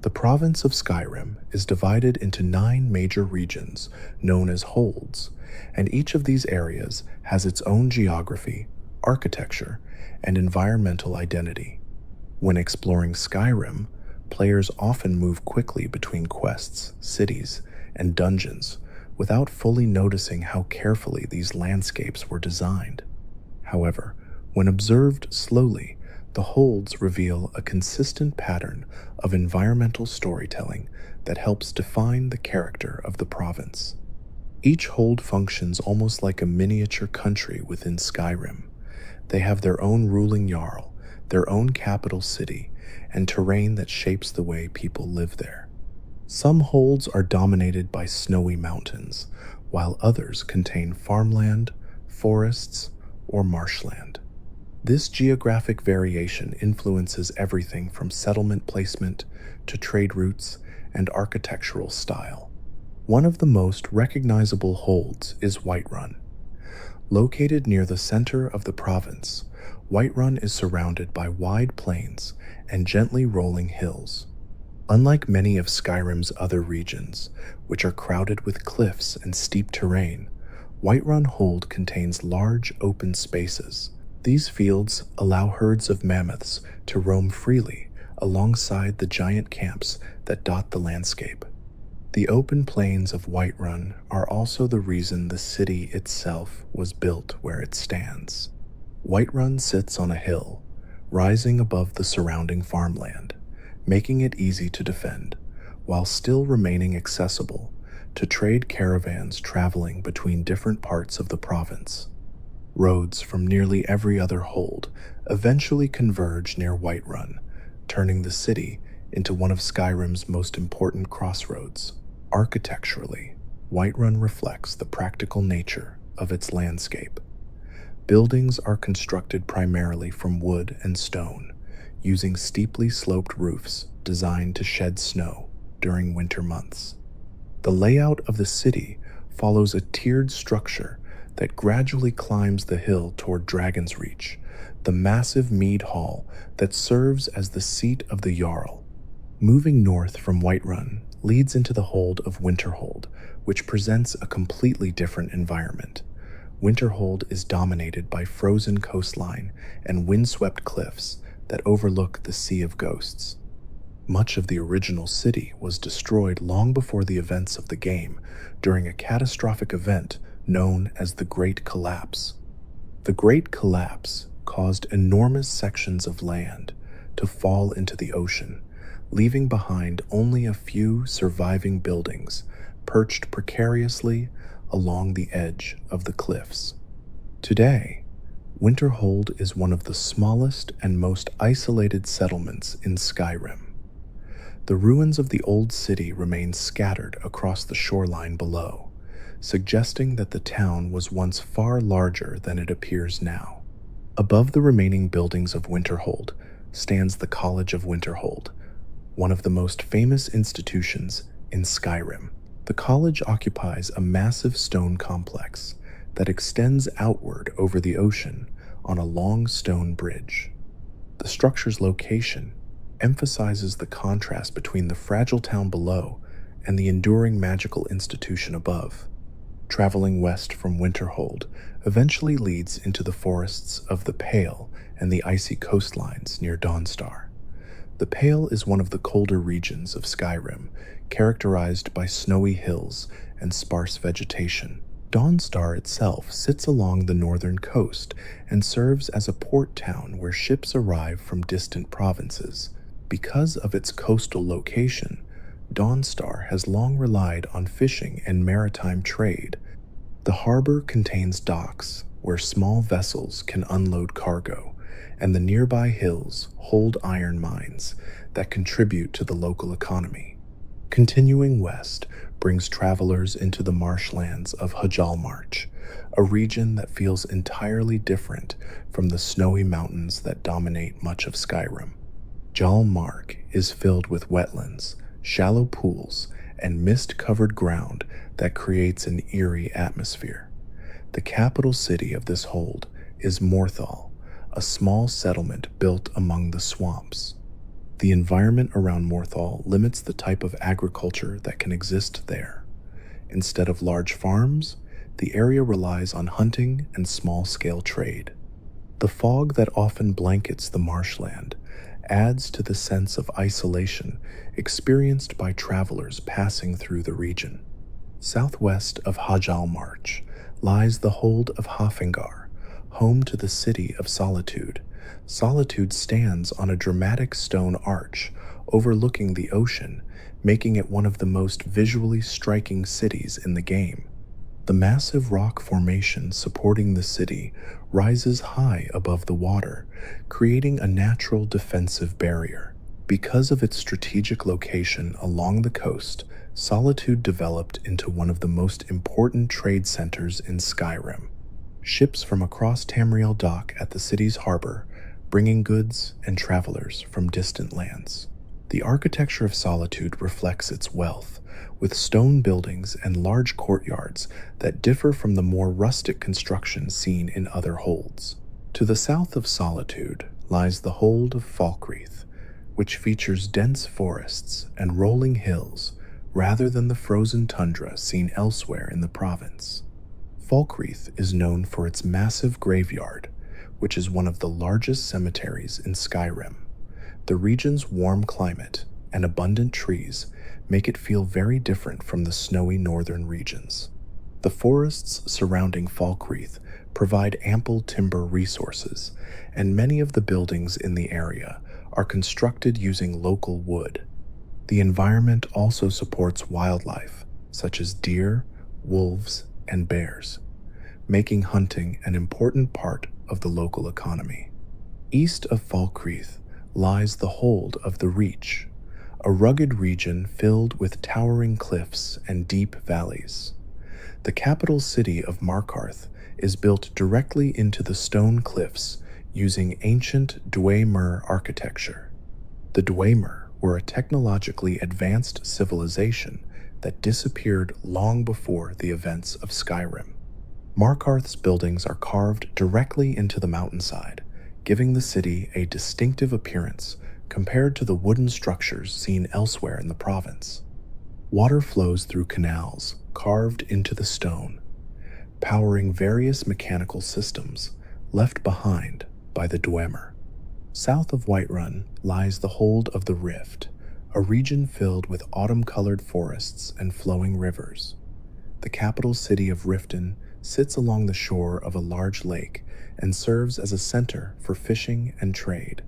The province of Skyrim is divided into 9 major regions known as holds, and each of these areas has its own geography, architecture, and environmental identity. When exploring Skyrim, players often move quickly between quests, cities, and dungeons without fully noticing how carefully these landscapes were designed. However, when observed slowly, the holds reveal a consistent pattern of environmental storytelling that helps define the character of the province. Each hold functions almost like a miniature country within Skyrim. They have their own ruling jarl, their own capital city, and terrain that shapes the way people live there. Some holds are dominated by snowy mountains, while others contain farmland, forests, or marshland. This geographic variation influences everything from settlement placement to trade routes and architectural style. One of the most recognizable holds is Whiterun. Located near the center of the province, Whiterun is surrounded by wide plains and gently rolling hills. Unlike many of Skyrim's other regions, which are crowded with cliffs and steep terrain, Whiterun Hold contains large open spaces. These fields allow herds of mammoths to roam freely alongside the giant camps that dot the landscape. The open plains of Whiterun are also the reason the city itself was built where it stands. Whiterun sits on a hill, rising above the surrounding farmland, making it easy to defend, while still remaining accessible to trade caravans traveling between different parts of the province. Roads from nearly every other hold eventually converge near Whiterun, turning the city into one of Skyrim's most important crossroads. Architecturally, Whiterun reflects the practical nature of its landscape. Buildings are constructed primarily from wood and stone, using steeply sloped roofs designed to shed snow during winter months. The layout of the city follows a tiered structure that gradually climbs the hill toward Dragon's Reach, the massive mead hall that serves as the seat of the Jarl. Moving north from Whiterun leads into the hold of Winterhold, which presents a completely different environment. Winterhold is dominated by frozen coastline and windswept cliffs that overlook the Sea of Ghosts. Much of the original city was destroyed long before the events of the game during a catastrophic event known as the Great Collapse. The Great Collapse caused enormous sections of land to fall into the ocean, leaving behind only a few surviving buildings perched precariously along the edge of the cliffs. Today, Winterhold is one of the smallest and most isolated settlements in Skyrim. The ruins of the old city remain scattered across the shoreline below, suggesting that the town was once far larger than it appears now. Above the remaining buildings of Winterhold stands the College of Winterhold, one of the most famous institutions in Skyrim. The college occupies a massive stone complex that extends outward over the ocean on a long stone bridge. The structure's location emphasizes the contrast between the fragile town below and the enduring magical institution above. Traveling west from Winterhold eventually leads into the forests of the Pale and the icy coastlines near Dawnstar. The Pale is one of the colder regions of Skyrim, characterized by snowy hills and sparse vegetation. Dawnstar itself sits along the northern coast and serves as a port town where ships arrive from distant provinces. Because of its coastal location, Dawnstar has long relied on fishing and maritime trade. The harbor contains docks where small vessels can unload cargo, and the nearby hills hold iron mines that contribute to the local economy. Continuing west brings travelers into the marshlands of Hjalmarch, a region that feels entirely different from the snowy mountains that dominate much of Skyrim. Hjalmarch is filled with wetlands, shallow pools, and mist-covered ground that creates an eerie atmosphere. The capital city of this hold is Morthal, a small settlement built among the swamps. The environment around Morthal limits the type of agriculture that can exist there. Instead of large farms, the area relies on hunting and small-scale trade. The fog that often blankets the marshland adds to the sense of isolation experienced by travelers passing through the region. Southwest of Hajal March lies the hold of Hafingar, home to the City of Solitude. Solitude stands on a dramatic stone arch overlooking the ocean, making it one of the most visually striking cities in the game. The massive rock formation supporting the city rises high above the water, creating a natural defensive barrier. Because of its strategic location along the coast, Solitude developed into one of the most important trade centers in Skyrim. Ships from across Tamriel dock at the city's harbor, bringing goods and travelers from distant lands. The architecture of Solitude reflects its wealth, with stone buildings and large courtyards that differ from the more rustic construction seen in other holds. To the south of Solitude lies the hold of Falkreath, which features dense forests and rolling hills rather than the frozen tundra seen elsewhere in the province. Falkreath is known for its massive graveyard, which is one of the largest cemeteries in Skyrim. The region's warm climate and abundant trees make it feel very different from the snowy northern regions. The forests surrounding Falkreath provide ample timber resources, and many of the buildings in the area are constructed using local wood. The environment also supports wildlife, such as deer, wolves, and bears, making hunting an important part of the local economy. East of Falkreath lies the hold of the Reach, a rugged region filled with towering cliffs and deep valleys. The capital city of Markarth is built directly into the stone cliffs using ancient Dwemer architecture. The Dwemer were a technologically advanced civilization that disappeared long before the events of Skyrim. Markarth's buildings are carved directly into the mountainside, giving the city a distinctive appearance compared to the wooden structures seen elsewhere in the province. Water flows through canals carved into the stone, powering various mechanical systems left behind by the Dwemer. South of Whiterun lies the hold of the Rift, a region filled with autumn-colored forests and flowing rivers. The capital city of Riften sits along the shore of a large lake and serves as a center for fishing and trade.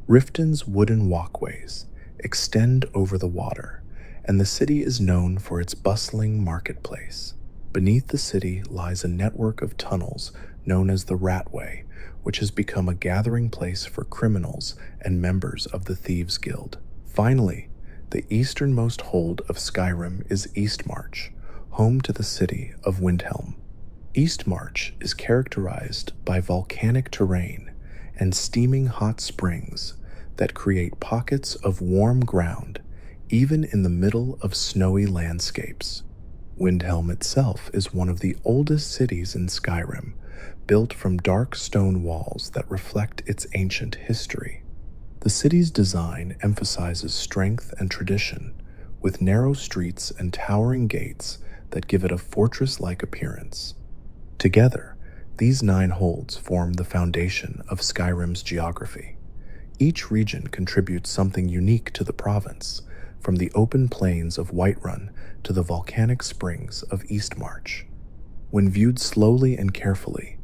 Riften's wooden walkways extend over the water, and the city is known for its bustling marketplace. Beneath the city lies a network of tunnels known as the Ratway, which has become a gathering place for criminals and members of the Thieves' Guild. Finally, the easternmost hold of Skyrim is Eastmarch, home to the city of Windhelm. Eastmarch is characterized by volcanic terrain and steaming hot springs that create pockets of warm ground even in the middle of snowy landscapes. Windhelm itself is one of the oldest cities in Skyrim, built from dark stone walls that reflect its ancient history. The city's design emphasizes strength and tradition, with narrow streets and towering gates that give it a fortress-like appearance. Together, these 9 holds form the foundation of Skyrim's geography. Each region contributes something unique to the province, from the open plains of Whiterun to the volcanic springs of Eastmarch. When viewed slowly and carefully,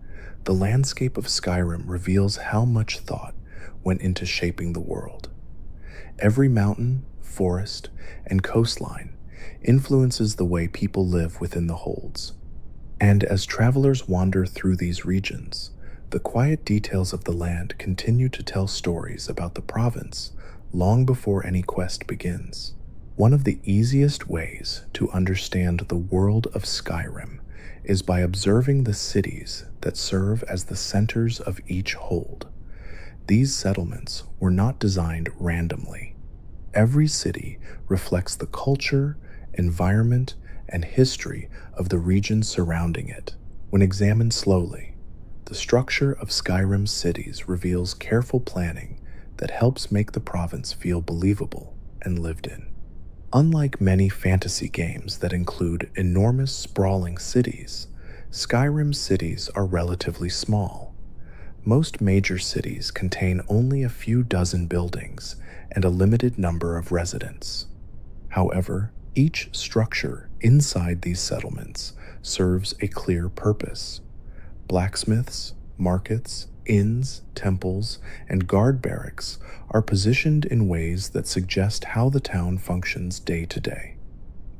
the landscape of Skyrim reveals how much thought went into shaping the world. Every mountain, forest, and coastline influences the way people live within the holds. And as travelers wander through these regions, the quiet details of the land continue to tell stories about the province long before any quest begins. One of the easiest ways to understand the world of Skyrim is by observing the cities that serve as the centers of each hold. These settlements were not designed randomly. Every city reflects the culture, environment, and history of the region surrounding it. When examined slowly, the structure of Skyrim's cities reveals careful planning that helps make the province feel believable and lived in. Unlike many fantasy games that include enormous sprawling cities, Skyrim's cities are relatively small. Most major cities contain only a few dozen buildings and a limited number of residents. However, each structure inside these settlements serves a clear purpose. Blacksmiths, markets, inns, temples, and guard barracks are positioned in ways that suggest how the town functions day to day.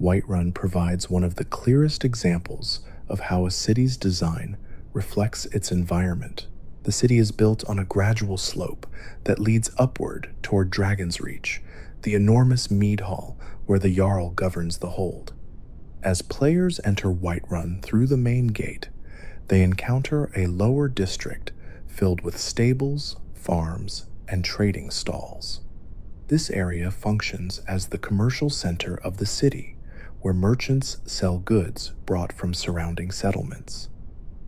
Whiterun provides one of the clearest examples of how a city's design reflects its environment. The city is built on a gradual slope that leads upward toward Dragon's Reach, the enormous mead hall where the Jarl governs the hold. As players enter Whiterun through the main gate, they encounter a lower district filled with stables, farms, and trading stalls. This area functions as the commercial center of the city, where merchants sell goods brought from surrounding settlements.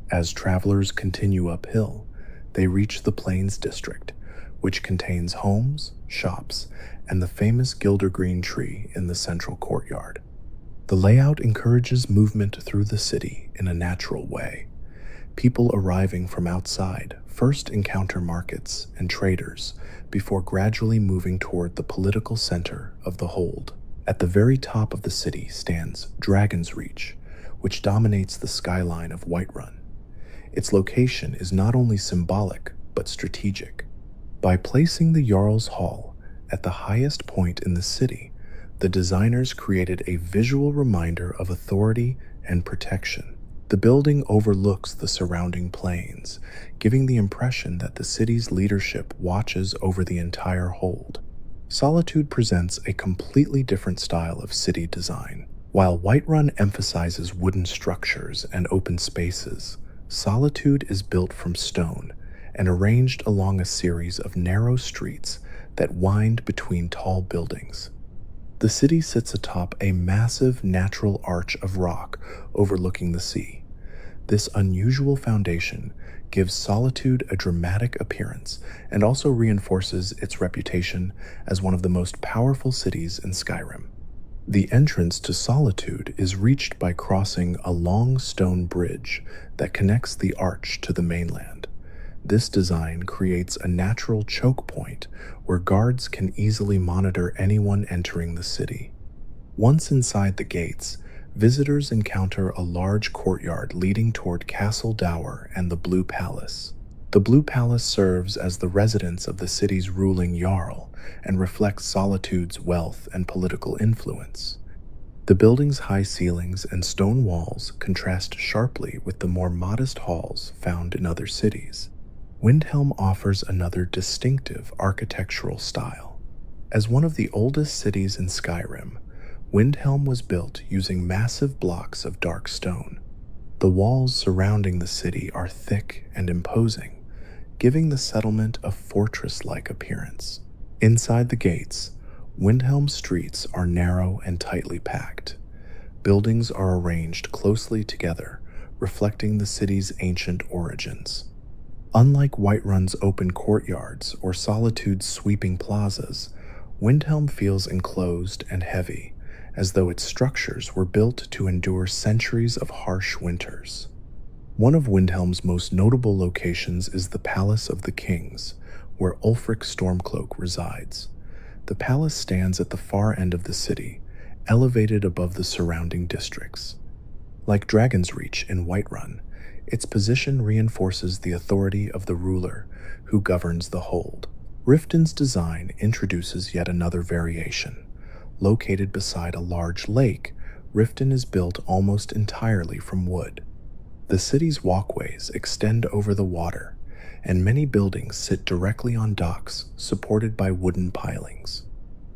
As travelers continue uphill, they reach the Plains District, which contains homes, shops, and the famous Gildergreen tree in the central courtyard. The layout encourages movement through the city in a natural way. People arriving from outside first encounter markets and traders before gradually moving toward the political center of the hold. At the very top of the city stands Dragon's Reach, which dominates the skyline of Whiterun. Its location is not only symbolic, but strategic. By placing the Jarl's Hall at the highest point in the city, the designers created a visual reminder of authority and protection. The building overlooks the surrounding plains, giving the impression that the city's leadership watches over the entire hold. Solitude presents a completely different style of city design. While Whiterun emphasizes wooden structures and open spaces, Solitude is built from stone and arranged along a series of narrow streets that wind between tall buildings. The city sits atop a massive natural arch of rock overlooking the sea. This unusual foundation gives Solitude a dramatic appearance and also reinforces its reputation as one of the most powerful cities in Skyrim. The entrance to Solitude is reached by crossing a long stone bridge that connects the arch to the mainland. This design creates a natural choke point where guards can easily monitor anyone entering the city. Once inside the gates, visitors encounter a large courtyard leading toward Castle Dower and the Blue Palace. The Blue Palace serves as the residence of the city's ruling Jarl and reflects Solitude's wealth and political influence. The building's high ceilings and stone walls contrast sharply with the more modest halls found in other cities. Windhelm offers another distinctive architectural style. As one of the oldest cities in Skyrim, Windhelm was built using massive blocks of dark stone. The walls surrounding the city are thick and imposing, giving the settlement a fortress-like appearance. Inside the gates, Windhelm's streets are narrow and tightly packed. Buildings are arranged closely together, reflecting the city's ancient origins. Unlike Whiterun's open courtyards or Solitude's sweeping plazas, Windhelm feels enclosed and heavy, as though its structures were built to endure centuries of harsh winters. One of Windhelm's most notable locations is the Palace of the Kings, where Ulfric Stormcloak resides. The palace stands at the far end of the city, elevated above the surrounding districts. Like Dragon's Reach in Whiterun, its position reinforces the authority of the ruler who governs the hold. Riften's design introduces yet another variation. Located beside a large lake, Riften is built almost entirely from wood. The city's walkways extend over the water, and many buildings sit directly on docks supported by wooden pilings.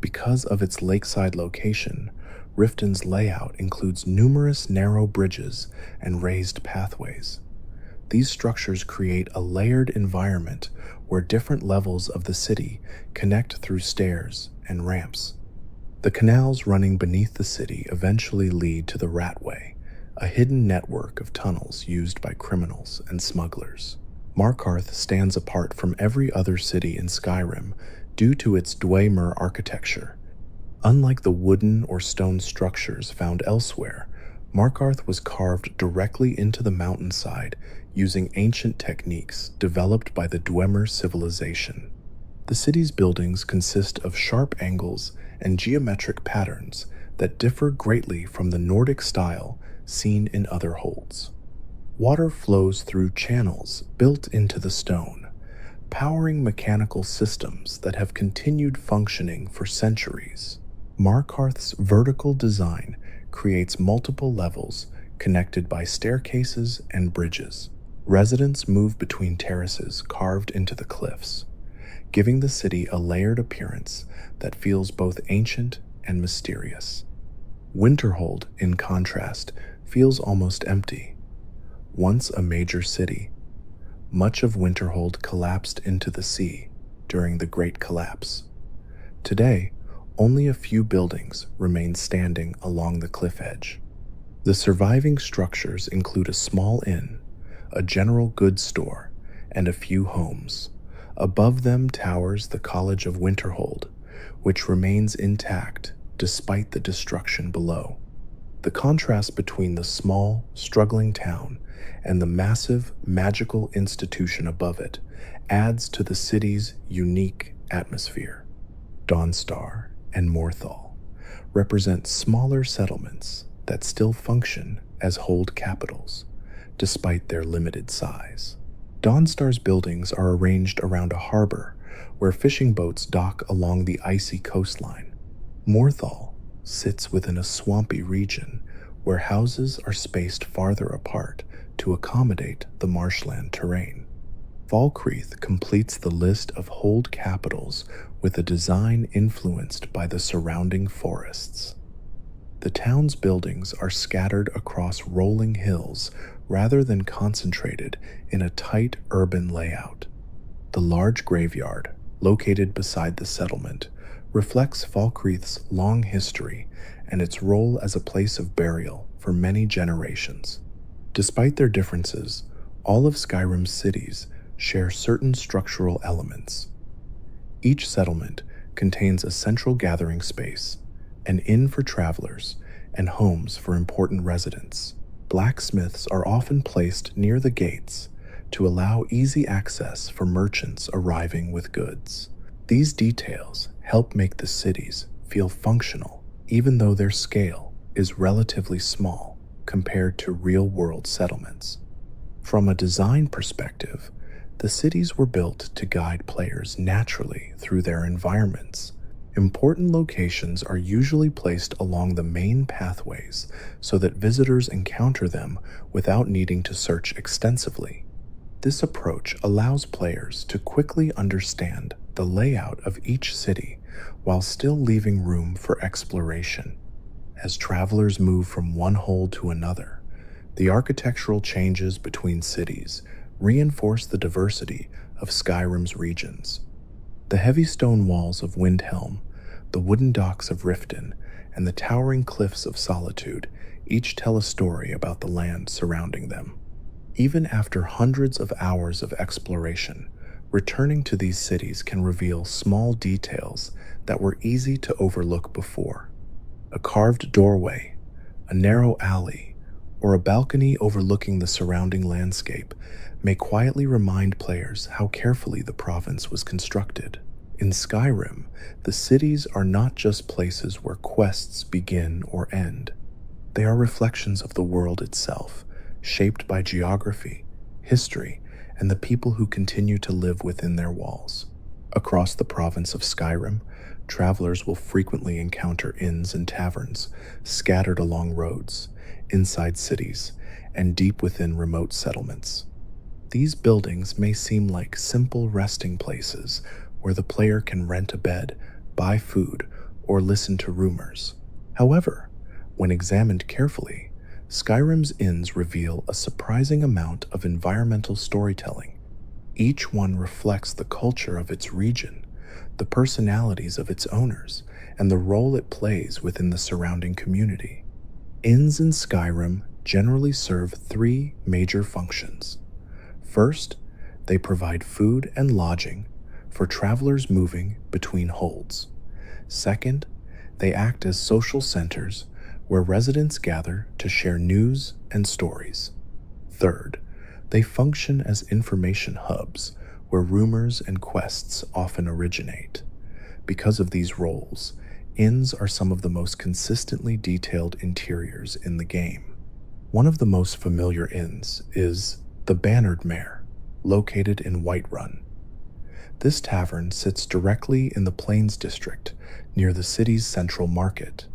Because of its lakeside location, Riften's layout includes numerous narrow bridges and raised pathways. These structures create a layered environment where different levels of the city connect through stairs and ramps. The canals running beneath the city eventually lead to the Ratway, a hidden network of tunnels used by criminals and smugglers. Markarth stands apart from every other city in Skyrim due to its Dwemer architecture. Unlike the wooden or stone structures found elsewhere, Markarth was carved directly into the mountainside using ancient techniques developed by the Dwemer civilization. The city's buildings consist of sharp angles and geometric patterns that differ greatly from the Nordic style seen in other holds. Water flows through channels built into the stone, powering mechanical systems that have continued functioning for centuries. Markarth's vertical design creates multiple levels connected by staircases and bridges. Residents move between terraces carved into the cliffs, giving the city a layered appearance that feels both ancient and mysterious. Winterhold, in contrast, feels almost empty. Once a major city, much of Winterhold collapsed into the sea during the Great Collapse. Today, only a few buildings remain standing along the cliff edge. The surviving structures include a small inn, a general goods store, and a few homes. Above them towers the College of Winterhold, which remains intact despite the destruction below. The contrast between the small, struggling town and the massive, magical institution above it adds to the city's unique atmosphere. Dawnstar and Morthal represent smaller settlements that still function as hold capitals, despite their limited size. Dawnstar's buildings are arranged around a harbor where fishing boats dock along the icy coastline. Morthal sits within a swampy region where houses are spaced farther apart to accommodate the marshland terrain. Falkreath completes the list of hold capitals with a design influenced by the surrounding forests. The town's buildings are scattered across rolling hills rather than concentrated in a tight urban layout. The large graveyard, located beside the settlement, reflects Falkreath's long history and its role as a place of burial for many generations. Despite their differences, all of Skyrim's cities share certain structural elements. Each settlement contains a central gathering space, an inn for travelers, and homes for important residents. Blacksmiths are often placed near the gates to allow easy access for merchants arriving with goods. These details help make the cities feel functional, even though their scale is relatively small compared to real-world settlements. From a design perspective, the cities were built to guide players naturally through their environments. Important locations are usually placed along the main pathways so that visitors encounter them without needing to search extensively. This approach allows players to quickly understand the layout of each city while still leaving room for exploration. As travelers move from one hold to another, the architectural changes between cities reinforce the diversity of Skyrim's regions. The heavy stone walls of Windhelm, the wooden docks of Riften, and the towering cliffs of Solitude each tell a story about the land surrounding them. Even after hundreds of hours of exploration, returning to these cities can reveal small details that were easy to overlook before. A carved doorway, a narrow alley, or a balcony overlooking the surrounding landscape may quietly remind players how carefully the province was constructed. In Skyrim, the cities are not just places where quests begin or end. They are reflections of the world itself, shaped by geography, history, and the people who continue to live within their walls. Across the province of Skyrim, travelers will frequently encounter inns and taverns scattered along roads, inside cities, and deep within remote settlements. These buildings may seem like simple resting places where the player can rent a bed, buy food, or listen to rumors. However, when examined carefully, Skyrim's inns reveal a surprising amount of environmental storytelling. Each one reflects the culture of its region, the personalities of its owners, and the role it plays within the surrounding community. Inns in Skyrim generally serve three major functions. First, they provide food and lodging for travelers moving between holds. Second, they act as social centers where residents gather to share news and stories. Third, they function as information hubs where rumors and quests often originate. Because of these roles, inns are some of the most consistently detailed interiors in the game. One of the most familiar inns is the Bannered Mare, located in Whiterun. This tavern sits directly in the Plains District, near the city's central market.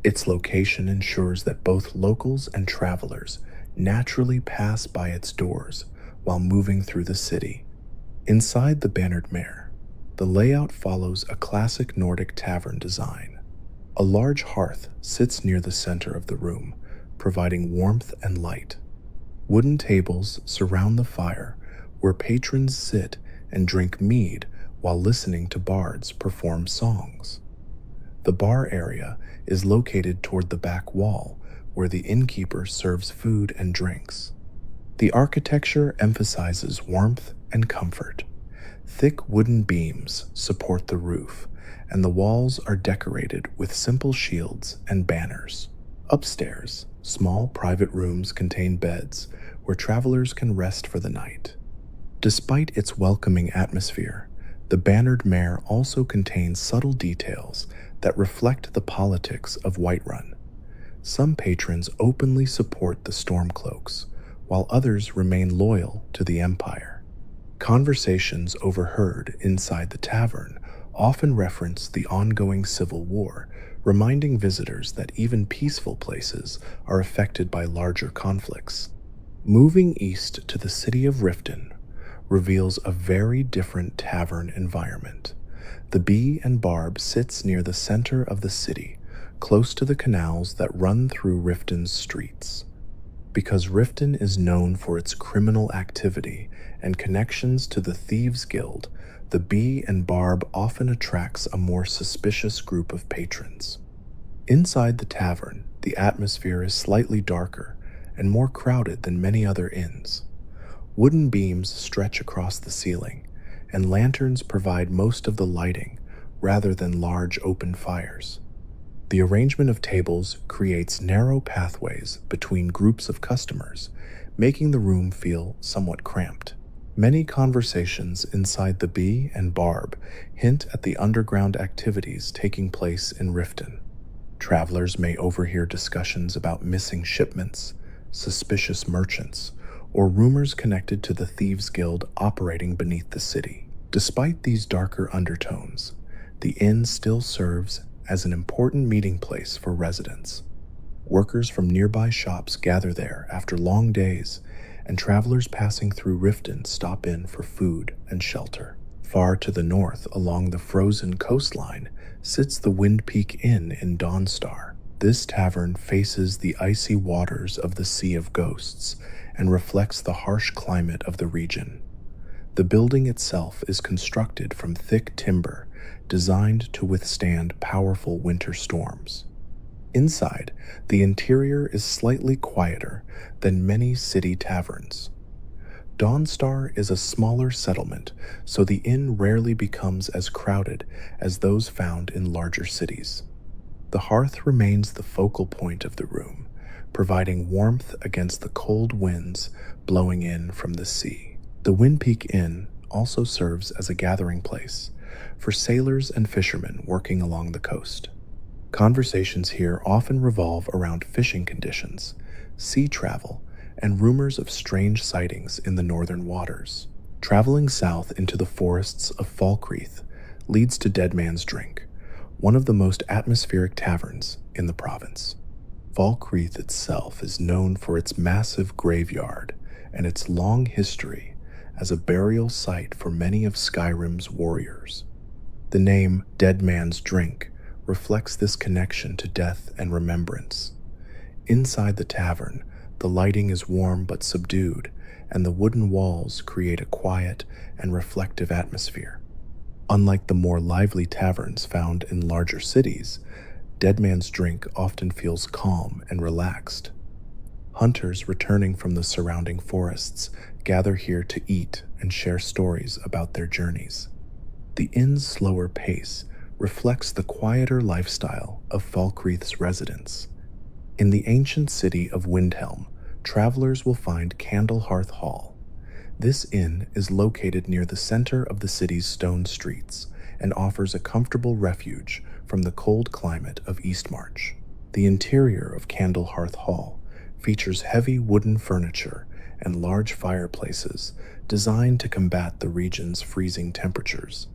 Its location ensures that both locals and travelers naturally pass by its doors while moving through the city. Inside the Bannered Mare, the layout follows a classic Nordic tavern design. A large hearth sits near the center of the room, providing warmth and light. Wooden tables surround the fire where patrons sit and drink mead while listening to bards perform songs. The bar area is located toward the back wall, where the innkeeper serves food and drinks. The architecture emphasizes warmth and comfort. Thick wooden beams support the roof, and the walls are decorated with simple shields and banners. Upstairs, small private rooms contain beds where travelers can rest for the night. Despite its welcoming atmosphere, the Bannered Mare also contains subtle details that reflect the politics of Whiterun. Some patrons openly support the Stormcloaks, while others remain loyal to the Empire. Conversations overheard inside the tavern often reference the ongoing civil war, reminding visitors that even peaceful places are affected by larger conflicts. Moving east to the city of Riften reveals a very different tavern environment. The Bee and Barb sits near the center of the city, close to the canals that run through Riften's streets. Because Riften is known for its criminal activity and connections to the Thieves' Guild, the Bee and Barb often attracts a more suspicious group of patrons. Inside the tavern, the atmosphere is slightly darker and more crowded than many other inns. Wooden beams stretch across the ceiling, and lanterns provide most of the lighting rather than large open fires. The arrangement of tables creates narrow pathways between groups of customers, making the room feel somewhat cramped. Many conversations inside the Bee and Barb hint at the underground activities taking place in Riften. Travelers may overhear discussions about missing shipments, suspicious merchants, or rumors connected to the Thieves' Guild operating beneath the city. Despite these darker undertones, the inn still serves as an important meeting place for residents. Workers from nearby shops gather there after long days, and travelers passing through Riften stop in for food and shelter. Far to the north, along the frozen coastline, sits the Wind Peak Inn in Dawnstar. This tavern faces the icy waters of the Sea of Ghosts and reflects the harsh climate of the region. The building itself is constructed from thick timber, designed to withstand powerful winter storms. Inside, the interior is slightly quieter than many city taverns. Dawnstar is a smaller settlement, so the inn rarely becomes as crowded as those found in larger cities. The hearth remains the focal point of the room, providing warmth against the cold winds blowing in from the sea. The Wind Peak Inn also serves as a gathering place for sailors and fishermen working along the coast. Conversations here often revolve around fishing conditions, sea travel, and rumors of strange sightings in the northern waters. Traveling south into the forests of Falkreath leads to Dead Man's Drink, one of the most atmospheric taverns in the province. Falkreath itself is known for its massive graveyard and its long history as a burial site for many of Skyrim's warriors. The name Dead Man's Drink reflects this connection to death and remembrance. Inside the tavern, the lighting is warm but subdued, and the wooden walls create a quiet and reflective atmosphere. Unlike the more lively taverns found in larger cities, Dead Man's Drink often feels calm and relaxed. Hunters returning from the surrounding forests gather here to eat and share stories about their journeys. The inn's slower pace reflects the quieter lifestyle of Falkreath's residents. In the ancient city of Windhelm, travelers will find Candlehearth Hall. This inn is located near the center of the city's stone streets and offers a comfortable refuge from the cold climate of Eastmarch. The interior of Candlehearth Hall features heavy wooden furniture and large fireplaces designed to combat the region's freezing temperatures.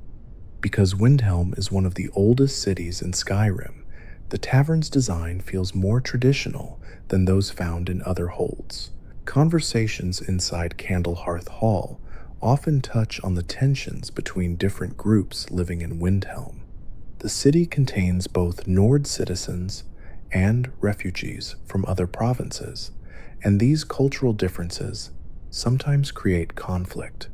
Because Windhelm is one of the oldest cities in Skyrim, the tavern's design feels more traditional than those found in other holds. Conversations inside Candlehearth Hall often touch on the tensions between different groups living in Windhelm. The city contains both Nord citizens and refugees from other provinces, and these cultural differences sometimes create conflict.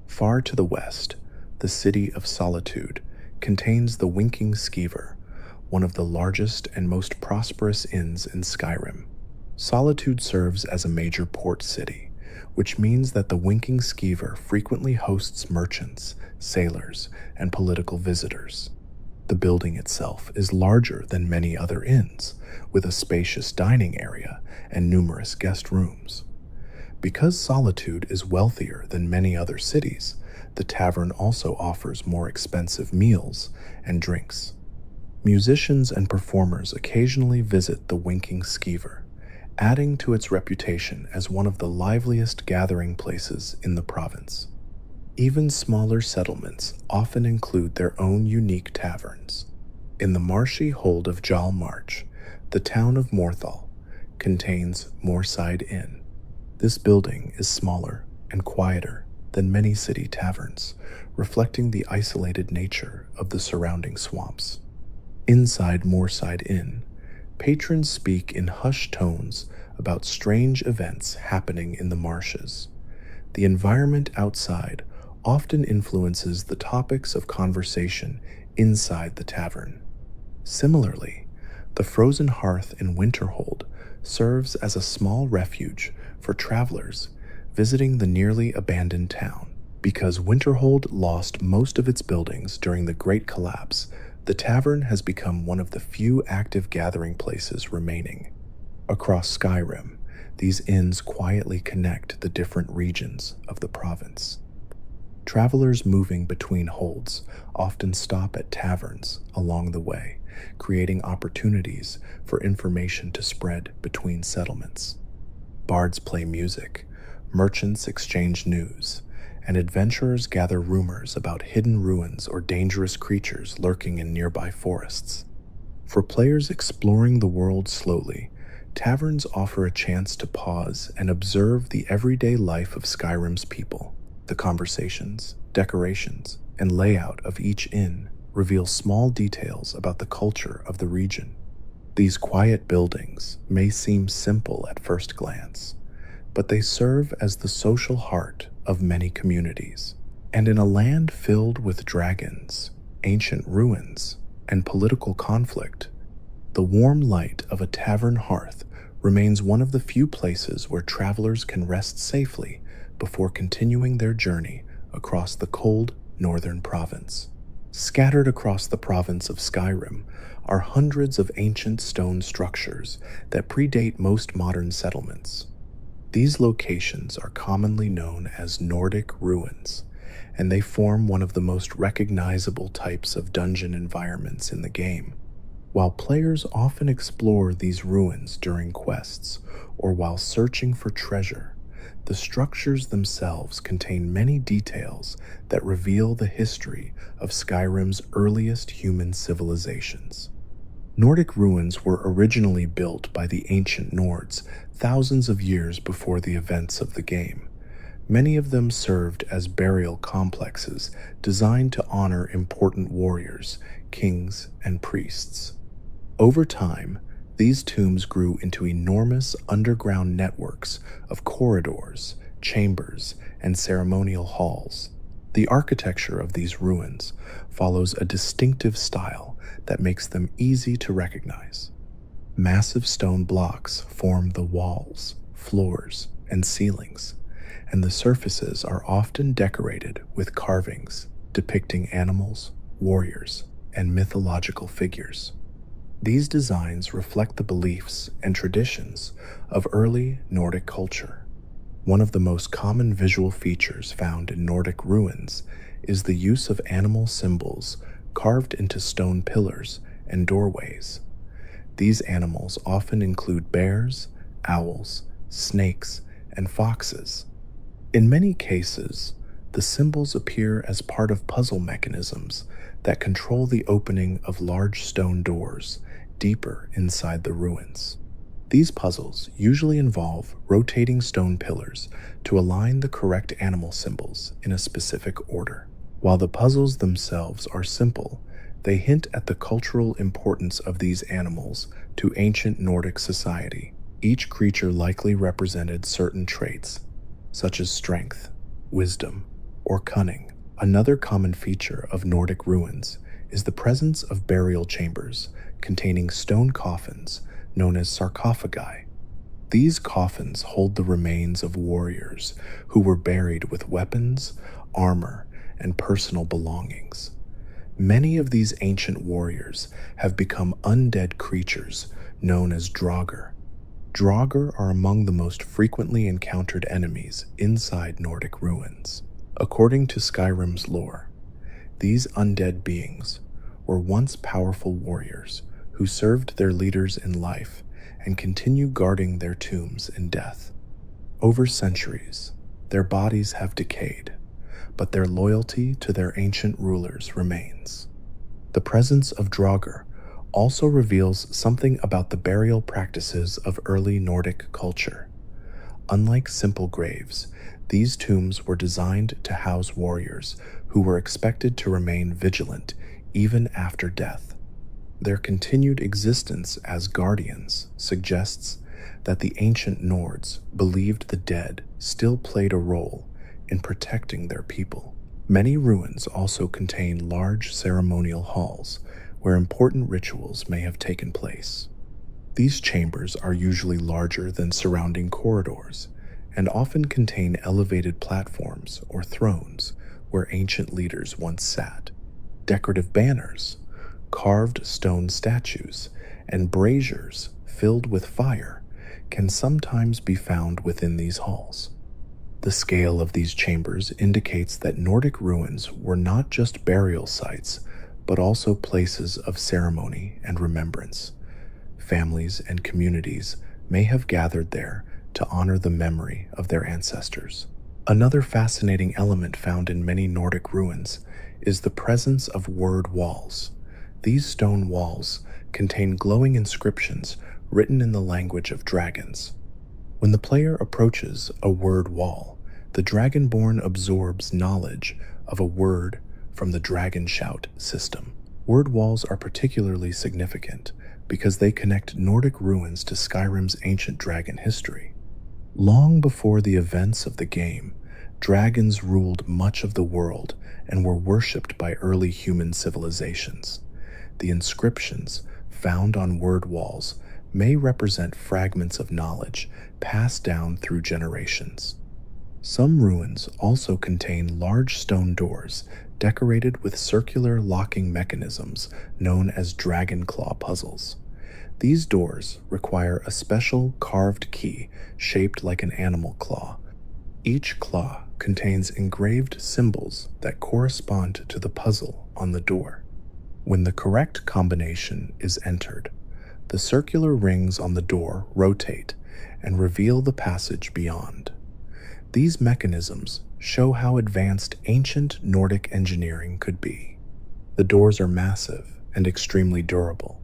Far to the west, the city of Solitude contains the Winking Skeever, one of the largest and most prosperous inns in Skyrim. Solitude serves as a major port city, which means that the Winking Skeever frequently hosts merchants, sailors, and political visitors. The building itself is larger than many other inns, with a spacious dining area and numerous guest rooms. Because Solitude is wealthier than many other cities, the tavern also offers more expensive meals and drinks. Musicians and performers occasionally visit the Winking Skeever, adding to its reputation as one of the liveliest gathering places in the province. Even smaller settlements often include their own unique taverns. In the marshy hold of Jal March, the town of Morthal contains Moorside Inn. This building is smaller and quieter than many city taverns, reflecting the isolated nature of the surrounding swamps. Inside Moorside Inn, patrons speak in hushed tones about strange events happening in the marshes. The environment outside often influences the topics of conversation inside the tavern. Similarly, the frozen hearth in Winterhold serves as a small refuge for travelers visiting the nearly abandoned town. Because Winterhold lost most of its buildings during the Great Collapse, the tavern has become one of the few active gathering places remaining. Across Skyrim, these inns quietly connect the different regions of the province. Travelers moving between holds often stop at taverns along the way, creating opportunities for information to spread between settlements. Bards play music, merchants exchange news, and adventurers gather rumors about hidden ruins or dangerous creatures lurking in nearby forests. For players exploring the world slowly, taverns offer a chance to pause and observe the everyday life of Skyrim's people. The conversations, decorations, and layout of each inn reveal small details about the culture of the region. These quiet buildings may seem simple at first glance, but they serve as the social heart of many communities. And in a land filled with dragons, ancient ruins, and political conflict, the warm light of a tavern hearth remains one of the few places where travelers can rest safely before continuing their journey across the cold northern province. Scattered across the province of Skyrim are hundreds of ancient stone structures that predate most modern settlements. These locations are commonly known as Nordic ruins, and they form one of the most recognizable types of dungeon environments in the game. While players often explore these ruins during quests or while searching for treasure, the structures themselves contain many details that reveal the history of Skyrim's earliest human civilizations. Nordic ruins were originally built by the ancient Nords thousands of years before the events of the game. Many of them served as burial complexes designed to honor important warriors, kings, and priests. Over time, these tombs grew into enormous underground networks of corridors, chambers, and ceremonial halls. The architecture of these ruins follows a distinctive style that makes them easy to recognize. Massive stone blocks form the walls, floors, and ceilings, and the surfaces are often decorated with carvings, depicting animals, warriors, and mythological figures. These designs reflect the beliefs and traditions of early Nordic culture. One of the most common visual features found in Nordic ruins is the use of animal symbols carved into stone pillars and doorways. These animals often include bears, owls, snakes, and foxes. In many cases, the symbols appear as part of puzzle mechanisms that control the opening of large stone doors deeper inside the ruins. These puzzles usually involve rotating stone pillars to align the correct animal symbols in a specific order. While the puzzles themselves are simple, they hint at the cultural importance of these animals to ancient Nordic society. Each creature likely represented certain traits, such as strength, wisdom, or cunning. Another common feature of Nordic ruins is the presence of burial chambers containing stone coffins known as sarcophagi. These coffins hold the remains of warriors who were buried with weapons, armor, and personal belongings. Many of these ancient warriors have become undead creatures known as draugr. Draugr are among the most frequently encountered enemies inside Nordic ruins. According to Skyrim's lore, these undead beings were once powerful warriors who served their leaders in life and continue guarding their tombs in death. Over centuries, their bodies have decayed, but their loyalty to their ancient rulers remains. The presence of draugr also reveals something about the burial practices of early Nordic culture. Unlike simple graves, these tombs were designed to house warriors who were expected to remain vigilant even after death. Their continued existence as guardians suggests that the ancient Nords believed the dead still played a role in protecting their people. Many ruins also contain large ceremonial halls where important rituals may have taken place. These chambers are usually larger than surrounding corridors and often contain elevated platforms or thrones where ancient leaders once sat. Decorative banners, carved stone statues, and braziers filled with fire can sometimes be found within these halls. The scale of these chambers indicates that Nordic ruins were not just burial sites, but also places of ceremony and remembrance. Families and communities may have gathered there to honor the memory of their ancestors. Another fascinating element found in many Nordic ruins is the presence of word walls. These stone walls contain glowing inscriptions written in the language of dragons. When the player approaches a word wall, the Dragonborn absorbs knowledge of a word from the Dragon Shout system. Word walls are particularly significant because they connect Nordic ruins to Skyrim's ancient dragon history. Long before the events of the game, dragons ruled much of the world and were worshipped by early human civilizations. The inscriptions found on word walls may represent fragments of knowledge passed down through generations. Some ruins also contain large stone doors decorated with circular locking mechanisms known as dragon claw puzzles. These doors require a special carved key shaped like an animal claw. Each claw contains engraved symbols that correspond to the puzzle on the door. When the correct combination is entered, the circular rings on the door rotate and reveal the passage beyond. These mechanisms show how advanced ancient Nordic engineering could be. The doors are massive and extremely durable,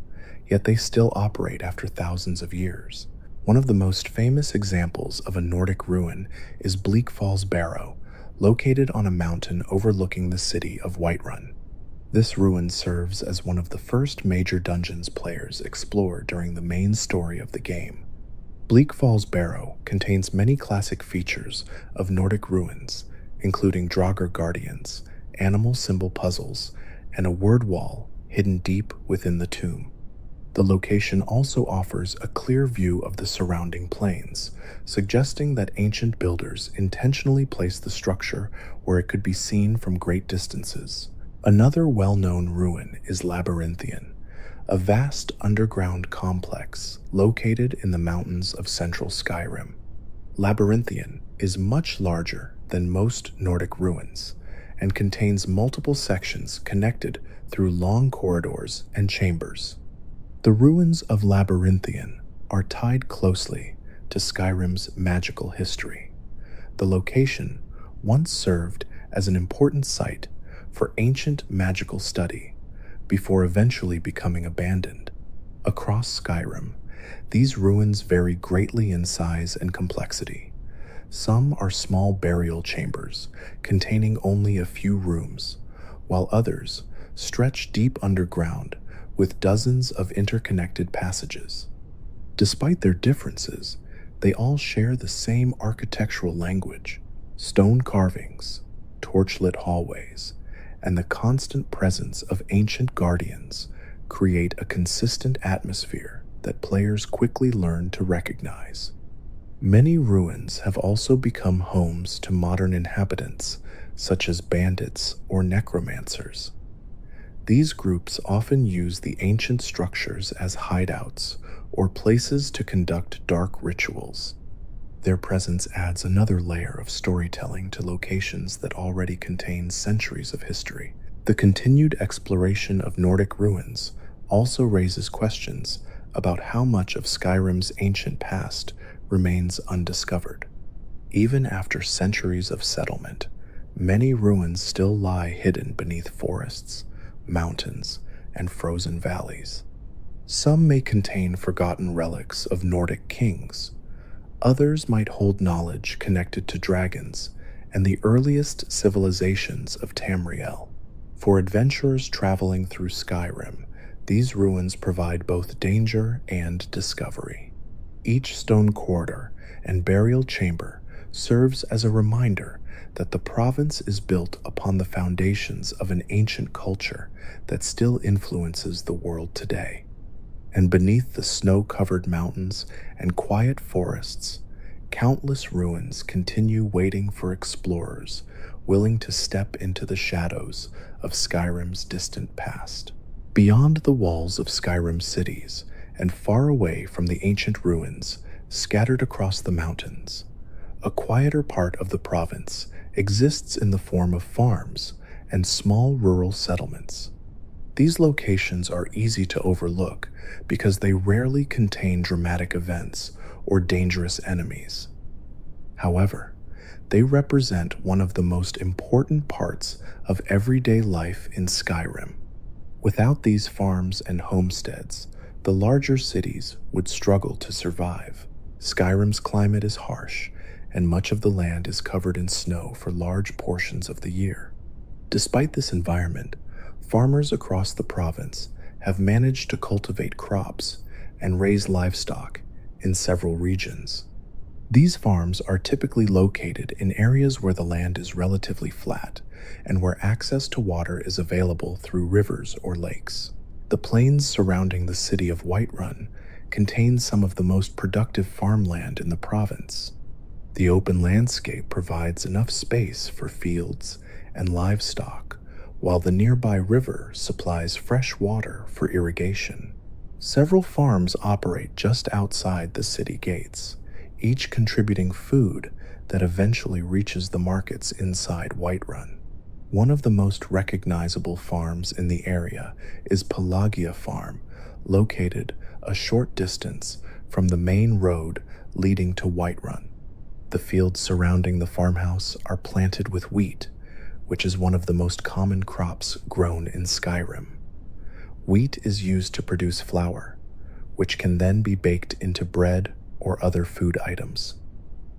yet they still operate after thousands of years. One of the most famous examples of a Nordic ruin is Bleak Falls Barrow, located on a mountain overlooking the city of Whiterun. This ruin serves as one of the first major dungeons players explore during the main story of the game. Bleak Falls Barrow contains many classic features of Nordic ruins, including draugr guardians, animal symbol puzzles, and a word wall hidden deep within the tomb. The location also offers a clear view of the surrounding plains, suggesting that ancient builders intentionally placed the structure where it could be seen from great distances. Another well-known ruin is Labyrinthian, a vast underground complex located in the mountains of central Skyrim. Labyrinthian is much larger than most Nordic ruins and contains multiple sections connected through long corridors and chambers. The ruins of Labyrinthian are tied closely to Skyrim's magical history. The location once served as an important site for ancient magical study before eventually becoming abandoned. Across Skyrim, these ruins vary greatly in size and complexity. Some are small burial chambers containing only a few rooms, while others stretch deep underground with dozens of interconnected passages. Despite their differences, they all share the same architectural language: stone carvings, torchlit hallways, and the constant presence of ancient guardians create a consistent atmosphere that players quickly learn to recognize. Many ruins have also become homes to modern inhabitants, such as bandits or necromancers. These groups often use the ancient structures as hideouts or places to conduct dark rituals. Their presence adds another layer of storytelling to locations that already contain centuries of history. The continued exploration of Nordic ruins also raises questions about how much of Skyrim's ancient past remains undiscovered. Even after centuries of settlement, many ruins still lie hidden beneath forests, mountains, and frozen valleys. Some may contain forgotten relics of Nordic kings. Others might hold knowledge connected to dragons and the earliest civilizations of Tamriel. For adventurers traveling through Skyrim, these ruins provide both danger and discovery. Each stone corridor and burial chamber serves as a reminder that the province is built upon the foundations of an ancient culture that still influences the world today. And beneath the snow-covered mountains and quiet forests, countless ruins continue waiting for explorers willing to step into the shadows of Skyrim's distant past. Beyond the walls of Skyrim cities and far away from the ancient ruins scattered across the mountains, a quieter part of the province exists in the form of farms and small rural settlements. These locations are easy to overlook because they rarely contain dramatic events or dangerous enemies. However, they represent one of the most important parts of everyday life in Skyrim. Without these farms and homesteads, the larger cities would struggle to survive. Skyrim's climate is harsh, and much of the land is covered in snow for large portions of the year. Despite this environment, farmers across the province have managed to cultivate crops and raise livestock in several regions. These farms are typically located in areas where the land is relatively flat and where access to water is available through rivers or lakes. The plains surrounding the city of Whiterun contain some of the most productive farmland in the province. The open landscape provides enough space for fields and livestock, while the nearby river supplies fresh water for irrigation. Several farms operate just outside the city gates, each contributing food that eventually reaches the markets inside Whiterun. One of the most recognizable farms in the area is Pelagia Farm, located a short distance from the main road leading to Whiterun. The fields surrounding the farmhouse are planted with wheat, which is one of the most common crops grown in Skyrim. Wheat is used to produce flour, which can then be baked into bread or other food items.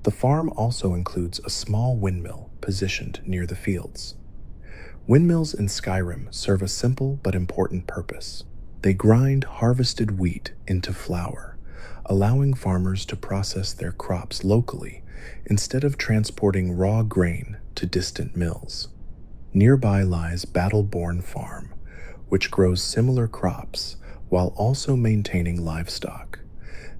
The farm also includes a small windmill positioned near the fields. Windmills in Skyrim serve a simple but important purpose. They grind harvested wheat into flour, allowing farmers to process their crops locally instead of transporting raw grain to distant mills. Nearby lies Battleborn Farm, which grows similar crops while also maintaining livestock.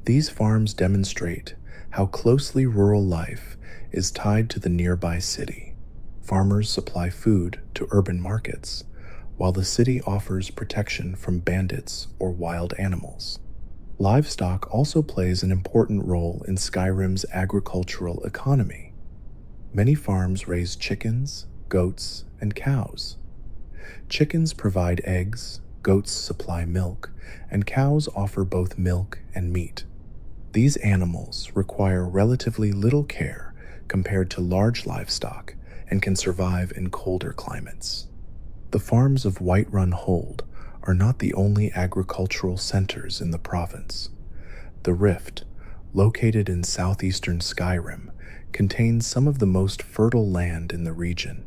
These farms demonstrate how closely rural life is tied to the nearby city. Farmers supply food to urban markets, while the city offers protection from bandits or wild animals. Livestock also plays an important role in Skyrim's agricultural economy. Many farms raise chickens, goats, and cows. Chickens provide eggs, goats supply milk, and cows offer both milk and meat. These animals require relatively little care compared to large livestock and can survive in colder climates. The farms of Whiterun Hold are not the only agricultural centers in the province. The Rift, located in southeastern Skyrim, contains some of the most fertile land in the region.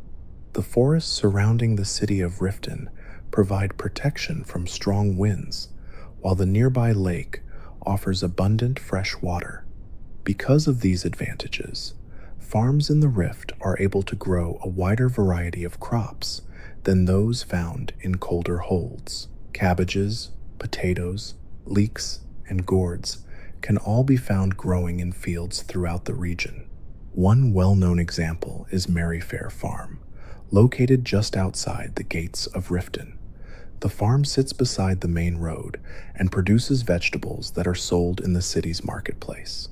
The forests surrounding the city of Riften provide protection from strong winds, while the nearby lake offers abundant fresh water. Because of these advantages, farms in the Rift are able to grow a wider variety of crops than those found in colder holds. Cabbages, potatoes, leeks, and gourds can all be found growing in fields throughout the region. One well-known example is Merryfair Farm, located just outside the gates of Riften. The farm sits beside the main road and produces vegetables that are sold in the city's marketplace.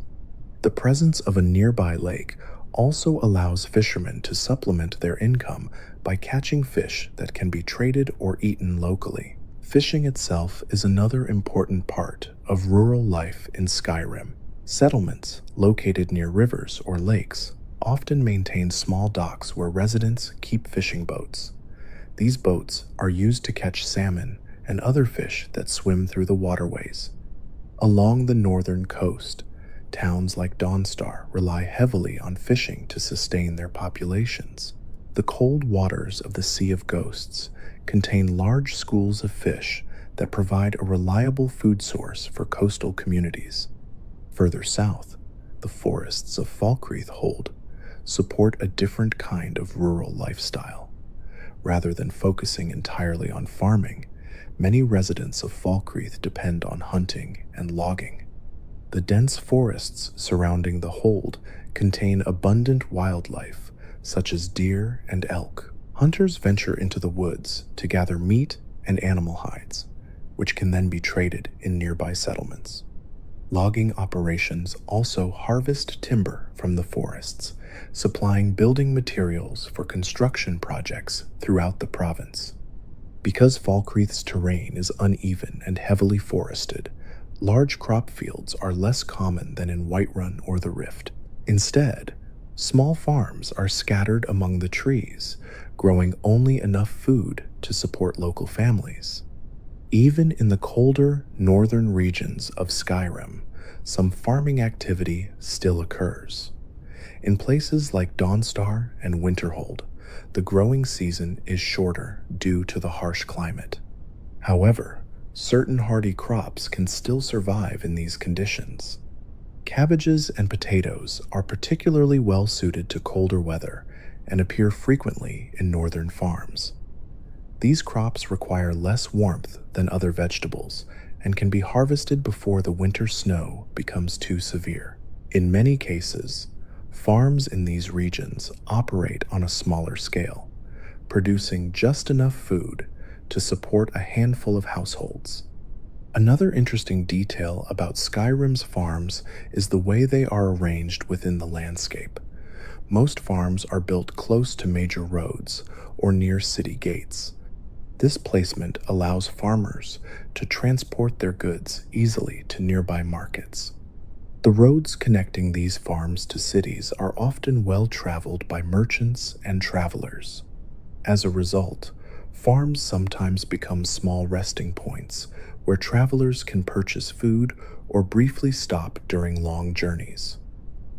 The presence of a nearby lake also allows fishermen to supplement their income by catching fish that can be traded or eaten locally. Fishing itself is another important part of rural life in Skyrim. Settlements located near rivers or lakes often maintain small docks where residents keep fishing boats. These boats are used to catch salmon and other fish that swim through the waterways. Along the northern coast, towns like Dawnstar rely heavily on fishing to sustain their populations. The cold waters of the Sea of Ghosts contain large schools of fish that provide a reliable food source for coastal communities. Further south, the forests of Falkreath Hold support a different kind of rural lifestyle. Rather than focusing entirely on farming, many residents of Falkreath depend on hunting and logging. The dense forests surrounding the hold contain abundant wildlife, such as deer and elk. Hunters venture into the woods to gather meat and animal hides, which can then be traded in nearby settlements. Logging operations also harvest timber from the forests, supplying building materials for construction projects throughout the province. Because Falkreath's terrain is uneven and heavily forested, large crop fields are less common than in Whiterun or the Rift. Instead, small farms are scattered among the trees, growing only enough food to support local families. Even in the colder northern regions of Skyrim, some farming activity still occurs. In places like Dawnstar and Winterhold, the growing season is shorter due to the harsh climate. However, certain hardy crops can still survive in these conditions. Cabbages and potatoes are particularly well suited to colder weather and appear frequently in northern farms. These crops require less warmth than other vegetables and can be harvested before the winter snow becomes too severe. In many cases, farms in these regions operate on a smaller scale, producing just enough food to support a handful of households. Another interesting detail about Skyrim's farms is the way they are arranged within the landscape. Most farms are built close to major roads or near city gates. This placement allows farmers to transport their goods easily to nearby markets. The roads connecting these farms to cities are often well traveled by merchants and travelers. As a result, farms sometimes become small resting points where travelers can purchase food or briefly stop during long journeys.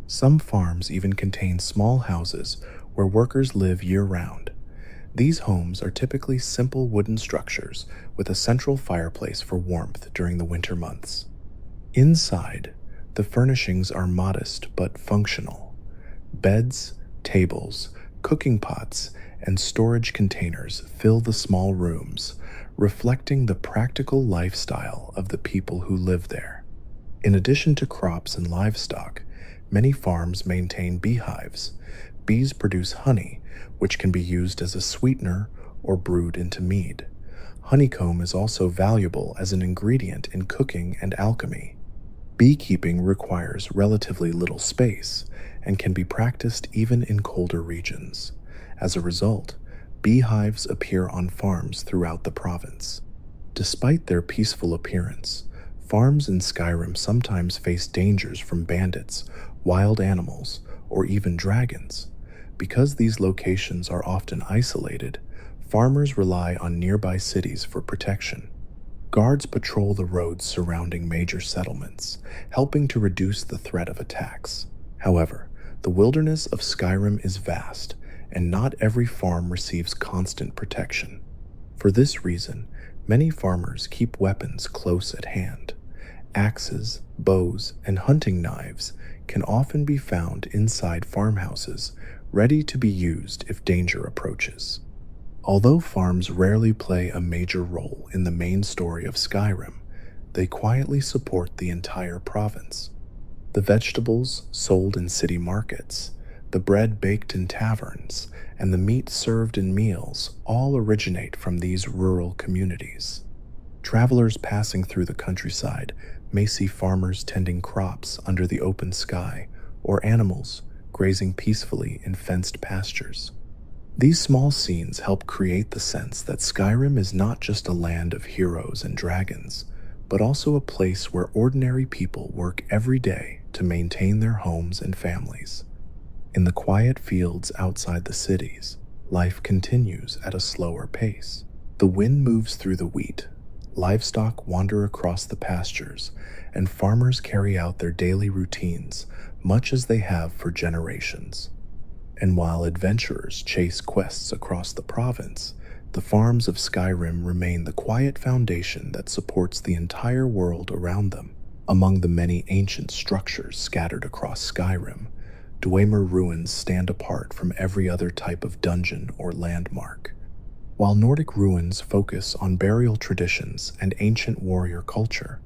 Some farms even contain small houses where workers live year-round. These homes are typically simple wooden structures with a central fireplace for warmth during the winter months. Inside, the furnishings are modest but functional. Beds, tables, Cooking pots and storage containers fill the small rooms, reflecting the practical lifestyle of the people who live there. In addition to crops and livestock, many farms maintain beehives. Bees produce honey, which can be used as a sweetener or brewed into mead. Honeycomb is also valuable as an ingredient in cooking and alchemy. Beekeeping requires relatively little space and can be practiced even in colder regions. As a result, beehives appear on farms throughout the province. Despite their peaceful appearance, farms in Skyrim sometimes face dangers from bandits, wild animals, or even dragons. Because these locations are often isolated, farmers rely on nearby cities for protection. Guards patrol the roads surrounding major settlements, helping to reduce the threat of attacks. However, the wilderness of Skyrim is vast, and not every farm receives constant protection. For this reason, many farmers keep weapons close at hand. Axes, bows, and hunting knives can often be found inside farmhouses, ready to be used if danger approaches. Although farms rarely play a major role in the main story of Skyrim, they quietly support the entire province. The vegetables sold in city markets, the bread baked in taverns, and the meat served in meals all originate from these rural communities. Travelers passing through the countryside may see farmers tending crops under the open sky or animals grazing peacefully in fenced pastures. These small scenes help create the sense that Skyrim is not just a land of heroes and dragons, but also a place where ordinary people work every day to maintain their homes and families. In the quiet fields outside the cities, life continues at a slower pace. The wind moves through the wheat, livestock wander across the pastures, and farmers carry out their daily routines much as they have for generations. And while adventurers chase quests across the province, the farms of Skyrim remain the quiet foundation that supports the entire world around them. Among the many ancient structures scattered across Skyrim, Dwemer ruins stand apart from every other type of dungeon or landmark. While Nordic ruins focus on burial traditions and ancient warrior culture,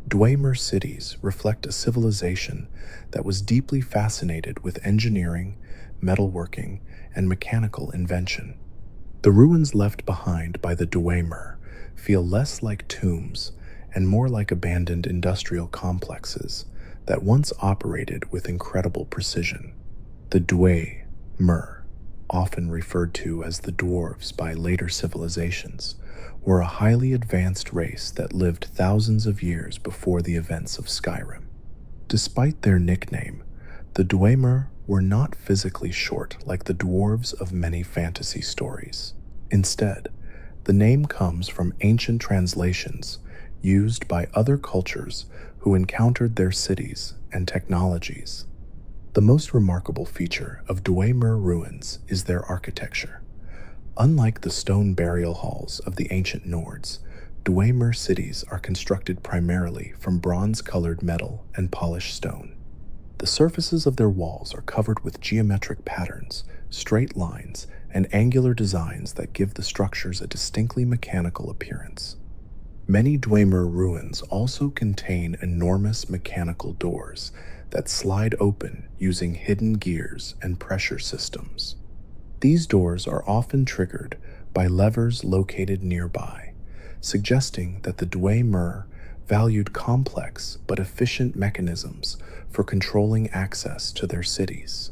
Dwemer cities reflect a civilization that was deeply fascinated with engineering, metalworking, and mechanical invention. The ruins left behind by the Dwemer feel less like tombs and more like abandoned industrial complexes that once operated with incredible precision. The Dwemer, often referred to as the dwarves by later civilizations, were a highly advanced race that lived thousands of years before the events of Skyrim. Despite their nickname, the Dwemer were not physically short like the dwarves of many fantasy stories. Instead, the name comes from ancient translations used by other cultures who encountered their cities and technologies. The most remarkable feature of Dwemer ruins is their architecture. Unlike the stone burial halls of the ancient Nords, Dwemer cities are constructed primarily from bronze-colored metal and polished stone. The surfaces of their walls are covered with geometric patterns, straight lines, and angular designs that give the structures a distinctly mechanical appearance. Many Dwemer ruins also contain enormous mechanical doors that slide open using hidden gears and pressure systems. These doors are often triggered by levers located nearby, suggesting that the Dwemer valued complex but efficient mechanisms for controlling access to their cities.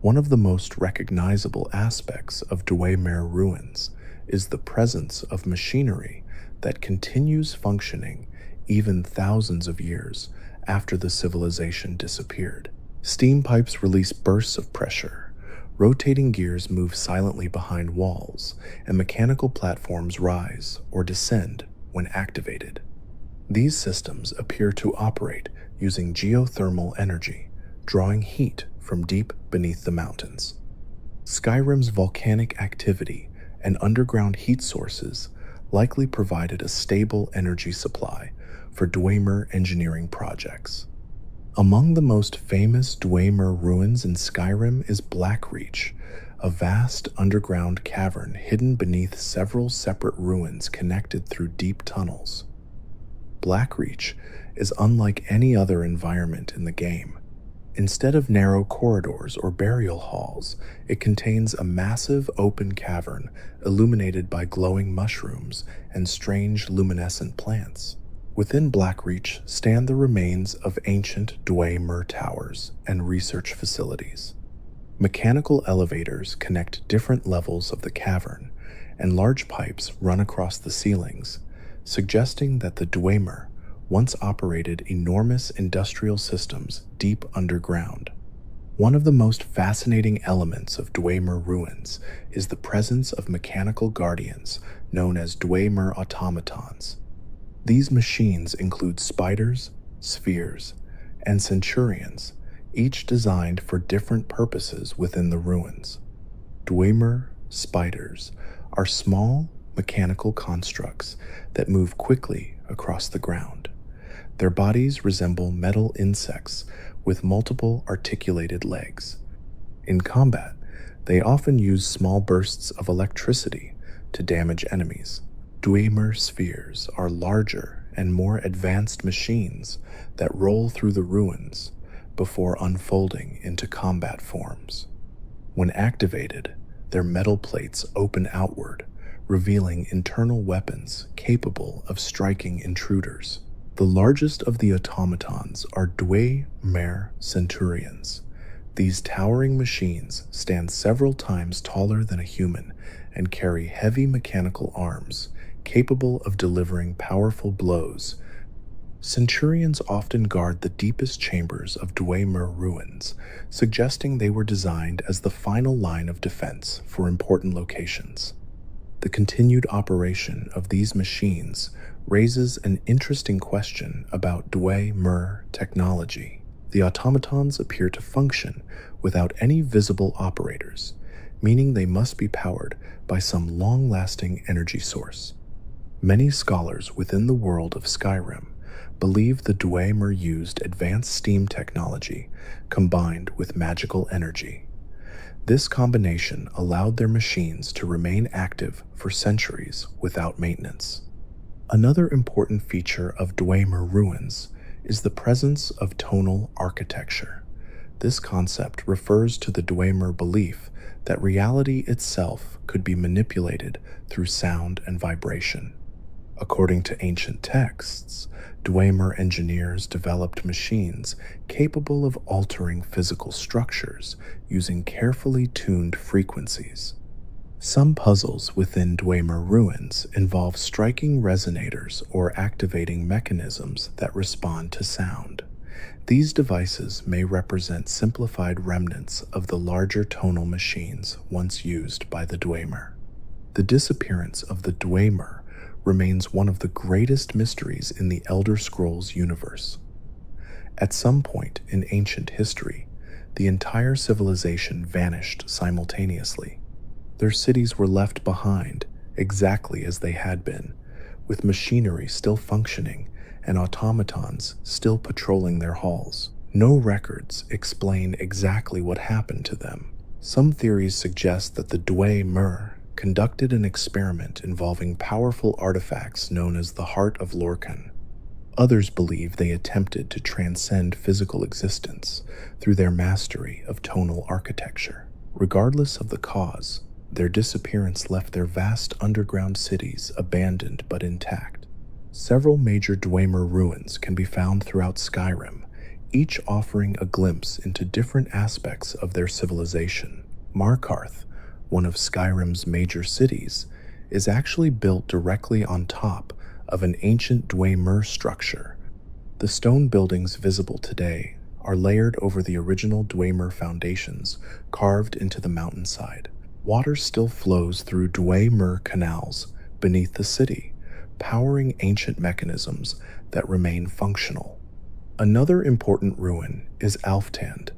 One of the most recognizable aspects of Dwemer ruins is the presence of machinery that continues functioning even thousands of years after the civilization disappeared. Steam pipes release bursts of pressure, rotating gears move silently behind walls, and mechanical platforms rise or descend when activated. These systems appear to operate using geothermal energy, drawing heat from deep beneath the mountains. Skyrim's volcanic activity and underground heat sources likely provided a stable energy supply for Dwemer engineering projects. Among the most famous Dwemer ruins in Skyrim is Blackreach, a vast underground cavern hidden beneath several separate ruins connected through deep tunnels. Blackreach is unlike any other environment in the game. Instead of narrow corridors or burial halls, it contains a massive open cavern illuminated by glowing mushrooms and strange luminescent plants. Within Blackreach stand the remains of ancient Dwemer towers and research facilities. Mechanical elevators connect different levels of the cavern, and large pipes run across the ceilings, suggesting that the Dwemer once operated enormous industrial systems deep underground. One of the most fascinating elements of Dwemer ruins is the presence of mechanical guardians known as Dwemer automatons. These machines include spiders, spheres, and centurions, each designed for different purposes within the ruins. Dwemer spiders are small mechanical constructs that move quickly across the ground. Their bodies resemble metal insects with multiple articulated legs. In combat, they often use small bursts of electricity to damage enemies. Dwemer spheres are larger and more advanced machines that roll through the ruins before unfolding into combat forms. When activated, their metal plates open outward, revealing internal weapons capable of striking intruders. The largest of the automatons are Dwemer centurions. These towering machines stand several times taller than a human and carry heavy mechanical arms capable of delivering powerful blows. Centurions often guard the deepest chambers of Dwemer ruins, suggesting they were designed as the final line of defense for important locations. The continued operation of these machines raises an interesting question about Dwemer technology. The automatons appear to function without any visible operators, meaning they must be powered by some long-lasting energy source. Many scholars within the world of Skyrim believe the Dwemer used advanced steam technology combined with magical energy. This combination allowed their machines to remain active for centuries without maintenance. Another important feature of Dwemer ruins is the presence of tonal architecture. This concept refers to the Dwemer belief that reality itself could be manipulated through sound and vibration. According to ancient texts, Dwemer engineers developed machines capable of altering physical structures using carefully tuned frequencies. Some puzzles within Dwemer ruins involve striking resonators or activating mechanisms that respond to sound. These devices may represent simplified remnants of the larger tonal machines once used by the Dwemer. The disappearance of the Dwemer remains one of the greatest mysteries in the Elder Scrolls universe. At some point in ancient history, the entire civilization vanished simultaneously. Their cities were left behind exactly as they had been, with machinery still functioning and automatons still patrolling their halls. No records explain exactly what happened to them. Some theories suggest that the Dwemer conducted an experiment involving powerful artifacts known as the Heart of Lorkhan. Others believe they attempted to transcend physical existence through their mastery of tonal architecture. Regardless of the cause, their disappearance left their vast underground cities abandoned but intact. Several major Dwemer ruins can be found throughout Skyrim, each offering a glimpse into different aspects of their civilization. Markarth, one of Skyrim's major cities, is actually built directly on top of an ancient Dwemer structure. The stone buildings visible today are layered over the original Dwemer foundations carved into the mountainside. Water still flows through Dwemer canals beneath the city, powering ancient mechanisms that remain functional. Another important ruin is Alftand,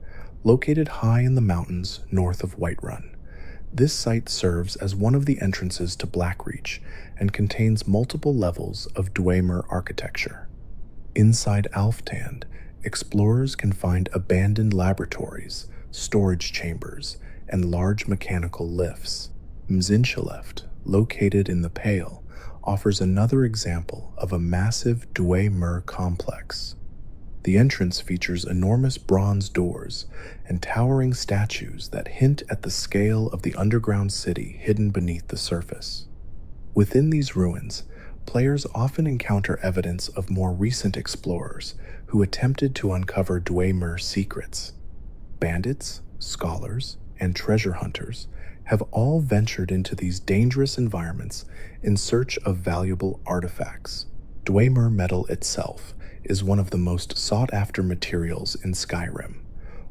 located high in the mountains north of Whiterun. This site serves as one of the entrances to Blackreach and contains multiple levels of Dwemer architecture. Inside Alftand, explorers can find abandoned laboratories, storage chambers, and large mechanical lifts. Mzinchileft, located in the Pale, offers another example of a massive Dwemer complex. The entrance features enormous bronze doors and towering statues that hint at the scale of the underground city hidden beneath the surface. Within these ruins, players often encounter evidence of more recent explorers who attempted to uncover Dwemer's secrets. Bandits, scholars, and treasure hunters have all ventured into these dangerous environments in search of valuable artifacts. Dwemer metal itself is one of the most sought-after materials in Skyrim.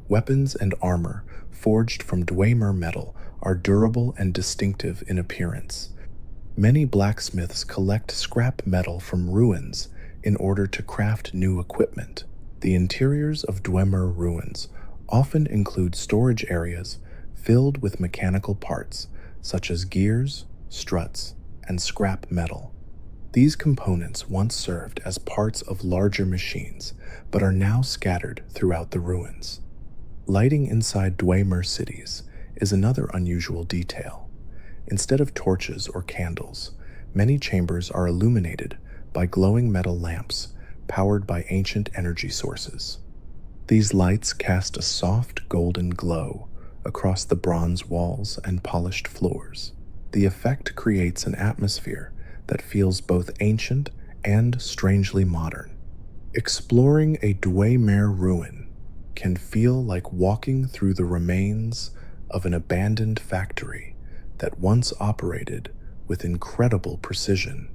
Weapons and armor forged from Dwemer metal are durable and distinctive in appearance. Many blacksmiths collect scrap metal from ruins in order to craft new equipment. The interiors of Dwemer ruins often include storage areas filled with mechanical parts such as gears, struts, and scrap metal. These components once served as parts of larger machines, but are now scattered throughout the ruins. Lighting inside Dwemer cities is another unusual detail. Instead of torches or candles, many chambers are illuminated by glowing metal lamps powered by ancient energy sources. These lights cast a soft golden glow across the bronze walls and polished floors. The effect creates an atmosphere that feels both ancient and strangely modern. Exploring a Dwemer ruin can feel like walking through the remains of an abandoned factory that once operated with incredible precision.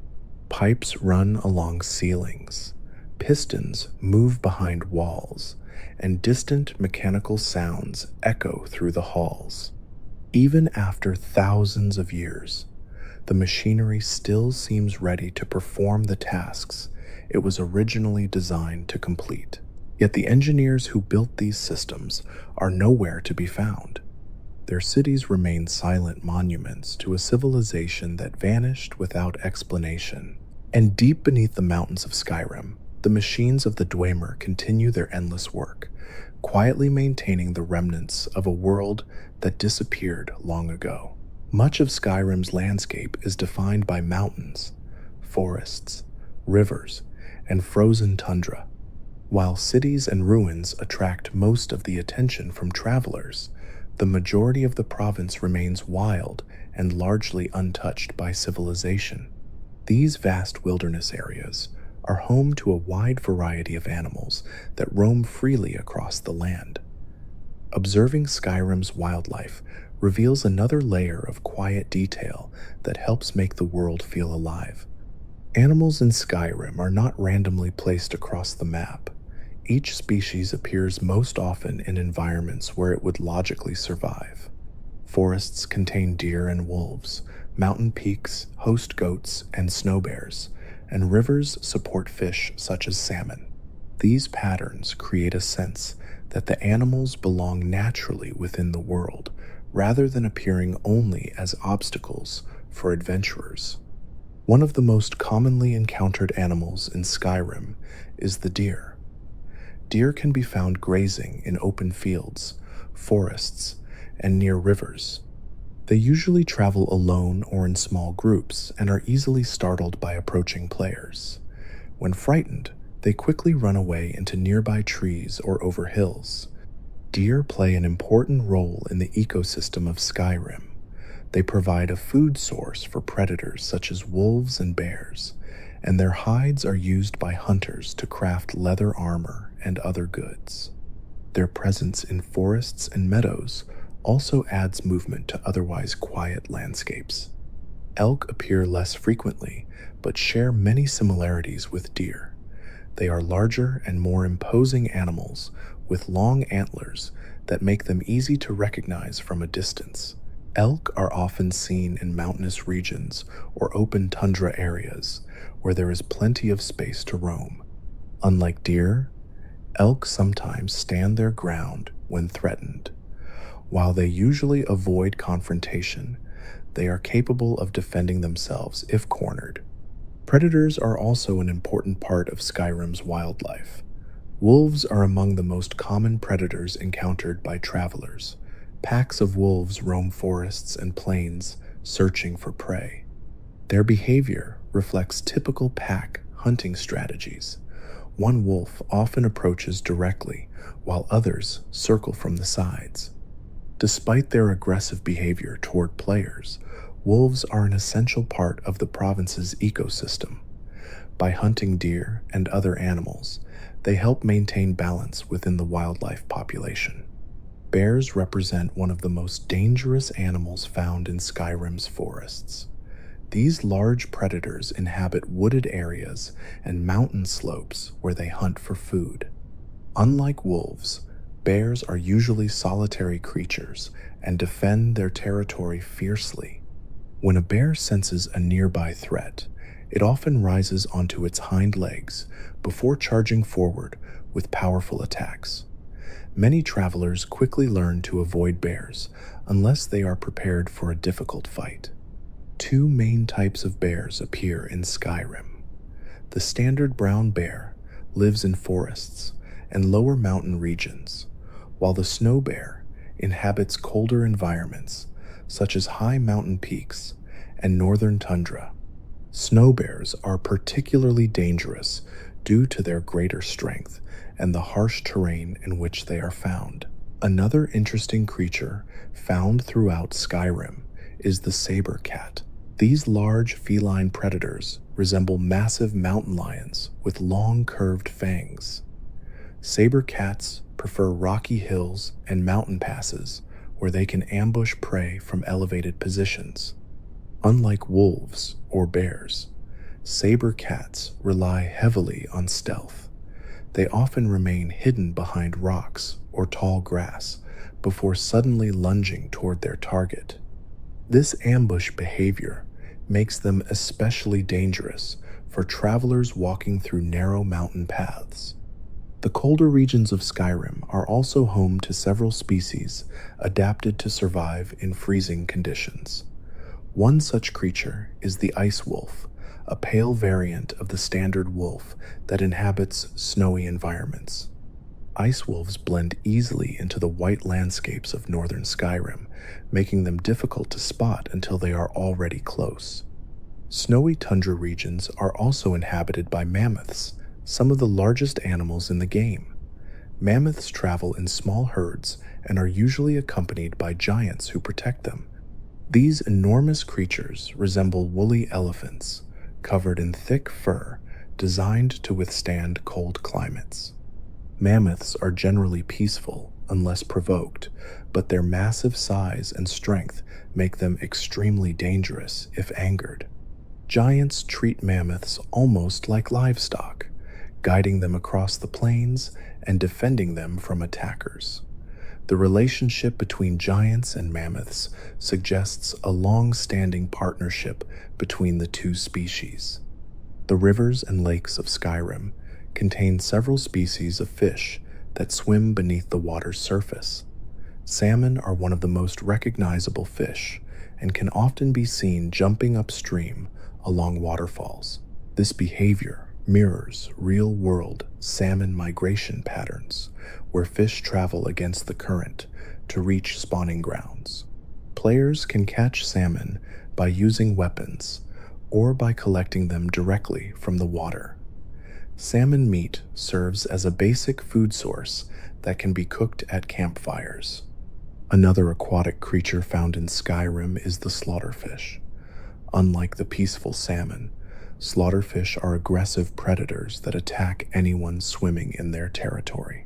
Pipes run along ceilings, pistons move behind walls, and distant mechanical sounds echo through the halls. Even after thousands of years, the machinery still seems ready to perform the tasks it was originally designed to complete. Yet the engineers who built these systems are nowhere to be found. Their cities remain silent monuments to a civilization that vanished without explanation. And deep beneath the mountains of Skyrim, the machines of the Dwemer continue their endless work, quietly maintaining the remnants of a world that disappeared long ago. Much of Skyrim's landscape is defined by mountains, forests, rivers, and frozen tundra. While cities and ruins attract most of the attention from travelers, the majority of the province remains wild and largely untouched by civilization. These vast wilderness areas are home to a wide variety of animals that roam freely across the land. Observing Skyrim's wildlife reveals another layer of quiet detail that helps make the world feel alive. Animals in Skyrim are not randomly placed across the map. Each species appears most often in environments where it would logically survive. Forests contain deer and wolves, mountain peaks host goats and snow bears, and rivers support fish such as salmon. These patterns create a sense that the animals belong naturally within the world, rather than appearing only as obstacles for adventurers. One of the most commonly encountered animals in Skyrim is the deer. Deer can be found grazing in open fields, forests, and near rivers. They usually travel alone or in small groups and are easily startled by approaching players. When frightened, they quickly run away into nearby trees or over hills. Deer play an important role in the ecosystem of Skyrim. They provide a food source for predators such as wolves and bears, and their hides are used by hunters to craft leather armor and other goods. Their presence in forests and meadows also adds movement to otherwise quiet landscapes. Elk appear less frequently, but share many similarities with deer. They are larger and more imposing animals with long antlers that make them easy to recognize from a distance. Elk are often seen in mountainous regions or open tundra areas where there is plenty of space to roam. Unlike deer, elk sometimes stand their ground when threatened. While they usually avoid confrontation, they are capable of defending themselves if cornered. Predators are also an important part of Skyrim's wildlife. Wolves are among the most common predators encountered by travelers. Packs of wolves roam forests and plains, searching for prey. Their behavior reflects typical pack hunting strategies. One wolf often approaches directly, while others circle from the sides. Despite their aggressive behavior toward players, wolves are an essential part of the province's ecosystem. By hunting deer and other animals, they help maintain balance within the wildlife population. Bears represent one of the most dangerous animals found in Skyrim's forests. These large predators inhabit wooded areas and mountain slopes where they hunt for food. Unlike wolves, bears are usually solitary creatures and defend their territory fiercely. When a bear senses a nearby threat, it often rises onto its hind legs before charging forward with powerful attacks. Many travelers quickly learn to avoid bears unless they are prepared for a difficult fight. Two main types of bears appear in Skyrim. The standard brown bear lives in forests and lower mountain regions, while the snow bear inhabits colder environments such as high mountain peaks and northern tundra. Snow bears are particularly dangerous due to their greater strength and the harsh terrain in which they are found. Another interesting creature found throughout Skyrim is the saber cat. These large feline predators resemble massive mountain lions with long curved fangs. Saber cats prefer rocky hills and mountain passes where they can ambush prey from elevated positions. Unlike wolves or bears, saber cats rely heavily on stealth. They often remain hidden behind rocks or tall grass before suddenly lunging toward their target. This ambush behavior makes them especially dangerous for travelers walking through narrow mountain paths. The colder regions of Skyrim are also home to several species adapted to survive in freezing conditions. One such creature is the ice wolf, a pale variant of the standard wolf that inhabits snowy environments. Ice wolves blend easily into the white landscapes of northern Skyrim, making them difficult to spot until they are already close. Snowy tundra regions are also inhabited by mammoths, some of the largest animals in the game. Mammoths travel in small herds and are usually accompanied by giants who protect them. These enormous creatures resemble woolly elephants, covered in thick fur designed to withstand cold climates. Mammoths are generally peaceful unless provoked, but their massive size and strength make them extremely dangerous if angered. Giants treat mammoths almost like livestock, guiding them across the plains and defending them from attackers. The relationship between giants and mammoths suggests a long-standing partnership between the two species. The rivers and lakes of Skyrim contain several species of fish that swim beneath the water's surface. Salmon are one of the most recognizable fish and can often be seen jumping upstream along waterfalls. This behavior mirrors real-world salmon migration patterns, where fish travel against the current to reach spawning grounds. Players can catch salmon by using weapons or by collecting them directly from the water. Salmon meat serves as a basic food source that can be cooked at campfires. Another aquatic creature found in Skyrim is the slaughterfish. Unlike the peaceful salmon, slaughterfish are aggressive predators that attack anyone swimming in their territory.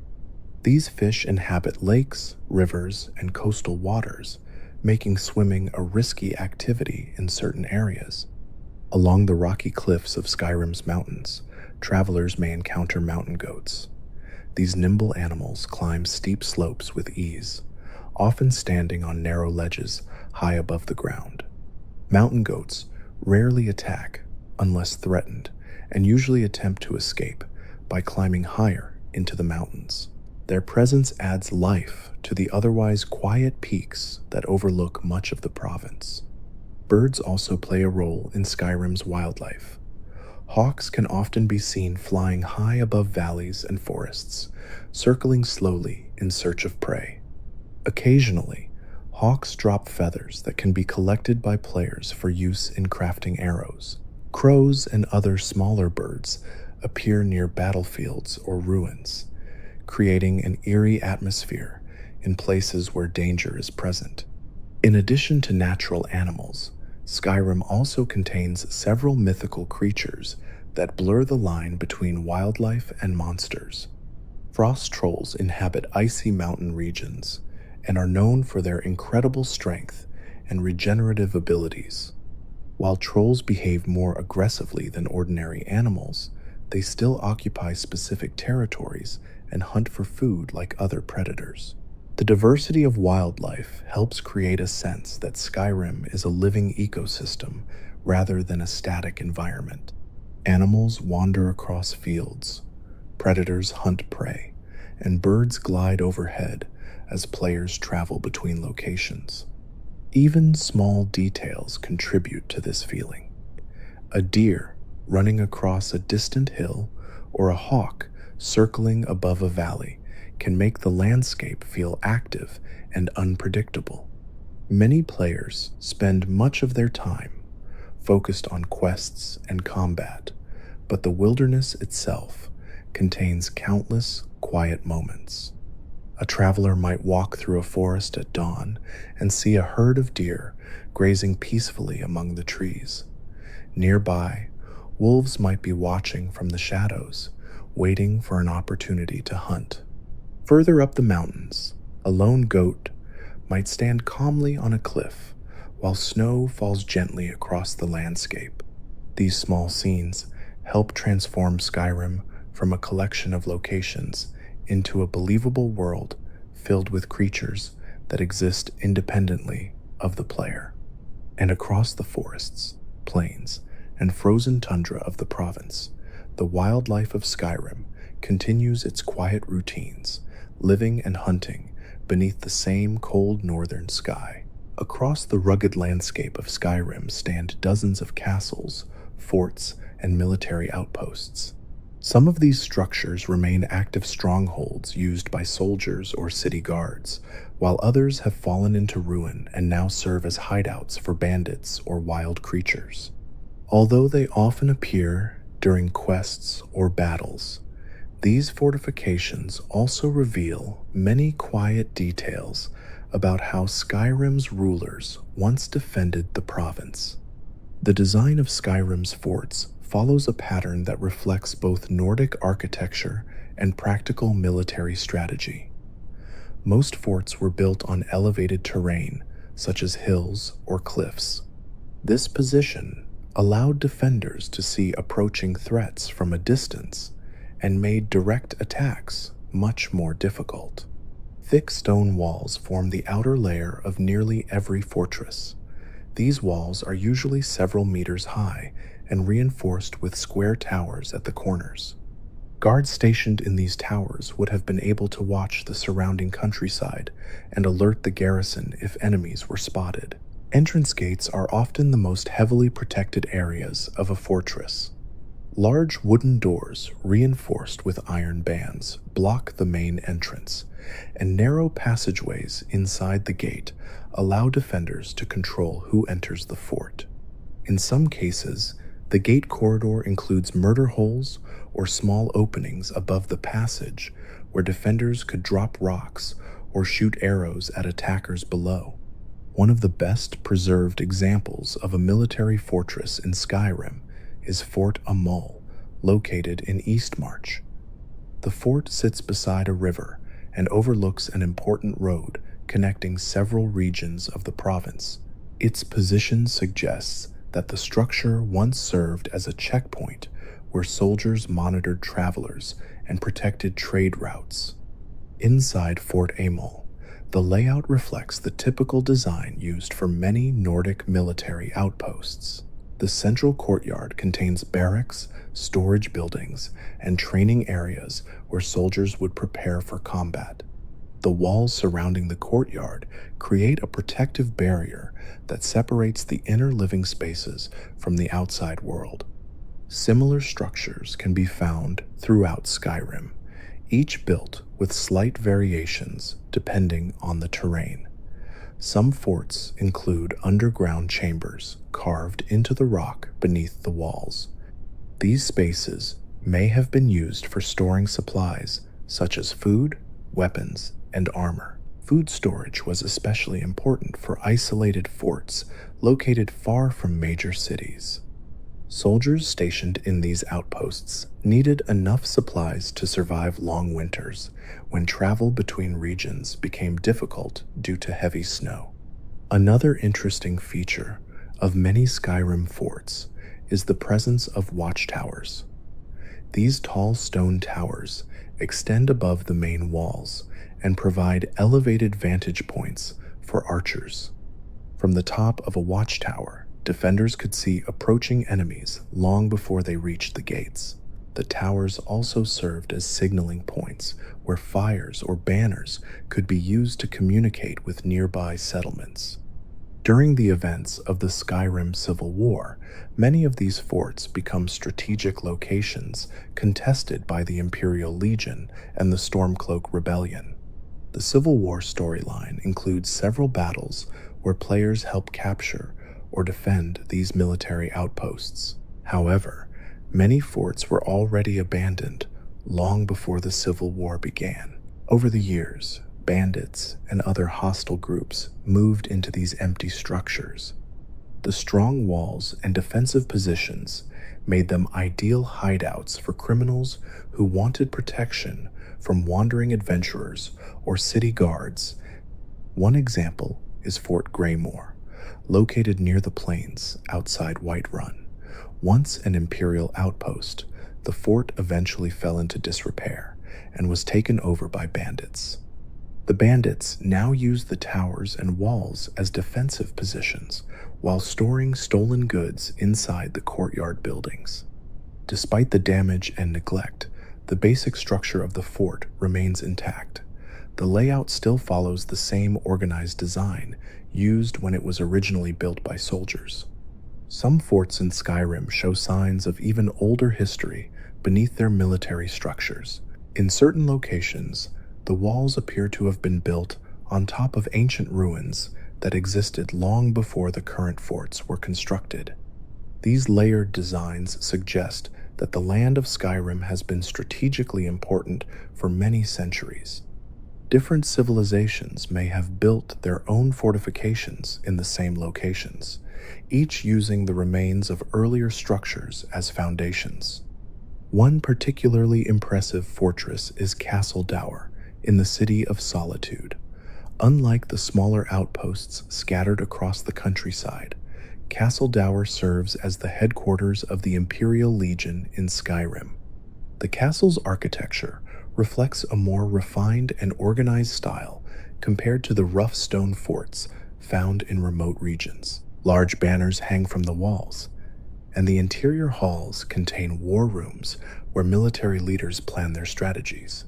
These fish inhabit lakes, rivers, and coastal waters, making swimming a risky activity in certain areas. Along the rocky cliffs of Skyrim's mountains, travelers may encounter mountain goats. These nimble animals climb steep slopes with ease, often standing on narrow ledges high above the ground. Mountain goats rarely attack unless threatened, and usually attempt to escape by climbing higher into the mountains. Their presence adds life to the otherwise quiet peaks that overlook much of the province. Birds also play a role in Skyrim's wildlife. Hawks can often be seen flying high above valleys and forests, circling slowly in search of prey. Occasionally, hawks drop feathers that can be collected by players for use in crafting arrows. Crows and other smaller birds appear near battlefields or ruins, creating an eerie atmosphere in places where danger is present. In addition to natural animals, Skyrim also contains several mythical creatures that blur the line between wildlife and monsters. Frost trolls inhabit icy mountain regions and are known for their incredible strength and regenerative abilities. While trolls behave more aggressively than ordinary animals, they still occupy specific territories and hunt for food like other predators. The diversity of wildlife helps create a sense that Skyrim is a living ecosystem rather than a static environment. Animals wander across fields, predators hunt prey, and birds glide overhead as players travel between locations. Even small details contribute to this feeling. A deer running across a distant hill or a hawk circling above a valley can make the landscape feel active and unpredictable. Many players spend much of their time focused on quests and combat, but the wilderness itself contains countless quiet moments. A traveler might walk through a forest at dawn and see a herd of deer grazing peacefully among the trees. Nearby, wolves might be watching from the shadows, waiting for an opportunity to hunt. Further up the mountains, a lone goat might stand calmly on a cliff while snow falls gently across the landscape. These small scenes help transform Skyrim from a collection of locations into a believable world filled with creatures that exist independently of the player. And across the forests, plains, and frozen tundra of the province, the wildlife of Skyrim continues its quiet routines, living and hunting beneath the same cold northern sky. Across the rugged landscape of Skyrim stand dozens of castles, forts, and military outposts. Some of these structures remain active strongholds used by soldiers or city guards, while others have fallen into ruin and now serve as hideouts for bandits or wild creatures. Although they often appear during quests or battles, these fortifications also reveal many quiet details about how Skyrim's rulers once defended the province. The design of Skyrim's forts follows a pattern that reflects both Nordic architecture and practical military strategy. Most forts were built on elevated terrain, such as hills or cliffs. This position allowed defenders to see approaching threats from a distance and made direct attacks much more difficult. Thick stone walls form the outer layer of nearly every fortress. These walls are usually several meters high and reinforced with square towers at the corners. Guards stationed in these towers would have been able to watch the surrounding countryside and alert the garrison if enemies were spotted. Entrance gates are often the most heavily protected areas of a fortress. Large wooden doors, reinforced with iron bands, block the main entrance, and narrow passageways inside the gate allow defenders to control who enters the fort. In some cases, the gate corridor includes murder holes or small openings above the passage where defenders could drop rocks or shoot arrows at attackers below. One of the best preserved examples of a military fortress in Skyrim is Fort Amul, located in Eastmarch. The fort sits beside a river and overlooks an important road connecting several regions of the province. Its position suggests that the structure once served as a checkpoint where soldiers monitored travelers and protected trade routes. Inside Fort Amul, the layout reflects the typical design used for many Nordic military outposts. The central courtyard contains barracks, storage buildings, and training areas where soldiers would prepare for combat. The walls surrounding the courtyard create a protective barrier that separates the inner living spaces from the outside world. Similar structures can be found throughout Skyrim, each built with slight variations depending on the terrain. Some forts include underground chambers carved into the rock beneath the walls. These spaces may have been used for storing supplies such as food, weapons, and armor. Food storage was especially important for isolated forts located far from major cities. Soldiers stationed in these outposts needed enough supplies to survive long winters when travel between regions became difficult due to heavy snow. Another interesting feature of many Skyrim forts is the presence of watchtowers. These tall stone towers extend above the main walls and provide elevated vantage points for archers. From the top of a watchtower, defenders could see approaching enemies long before they reached the gates. The towers also served as signaling points where fires or banners could be used to communicate with nearby settlements. During the events of the Skyrim Civil War, many of these forts become strategic locations contested by the Imperial Legion and the Stormcloak Rebellion. The Civil War storyline includes several battles where players help capture or defend these military outposts. However, many forts were already abandoned long before the Civil War began. Over the years, bandits and other hostile groups moved into these empty structures. The strong walls and defensive positions made them ideal hideouts for criminals who wanted protection from wandering adventurers or city guards. One example is Fort Greymoor, located near the plains outside Whiterun. Once an Imperial outpost, the fort eventually fell into disrepair and was taken over by bandits. The bandits now use the towers and walls as defensive positions while storing stolen goods inside the courtyard buildings. Despite the damage and neglect, the basic structure of the fort remains intact. The layout still follows the same organized design used when it was originally built by soldiers. Some forts in Skyrim show signs of even older history beneath their military structures. In certain locations, the walls appear to have been built on top of ancient ruins that existed long before the current forts were constructed. These layered designs suggest that the land of Skyrim has been strategically important for many centuries. Different civilizations may have built their own fortifications in the same locations, each using the remains of earlier structures as foundations. One particularly impressive fortress is Castle Dower in the City of Solitude. Unlike the smaller outposts scattered across the countryside, Castle Dower serves as the headquarters of the Imperial Legion in Skyrim. The castle's architecture reflects a more refined and organized style compared to the rough stone forts found in remote regions. Large banners hang from the walls, and the interior halls contain war rooms where military leaders plan their strategies.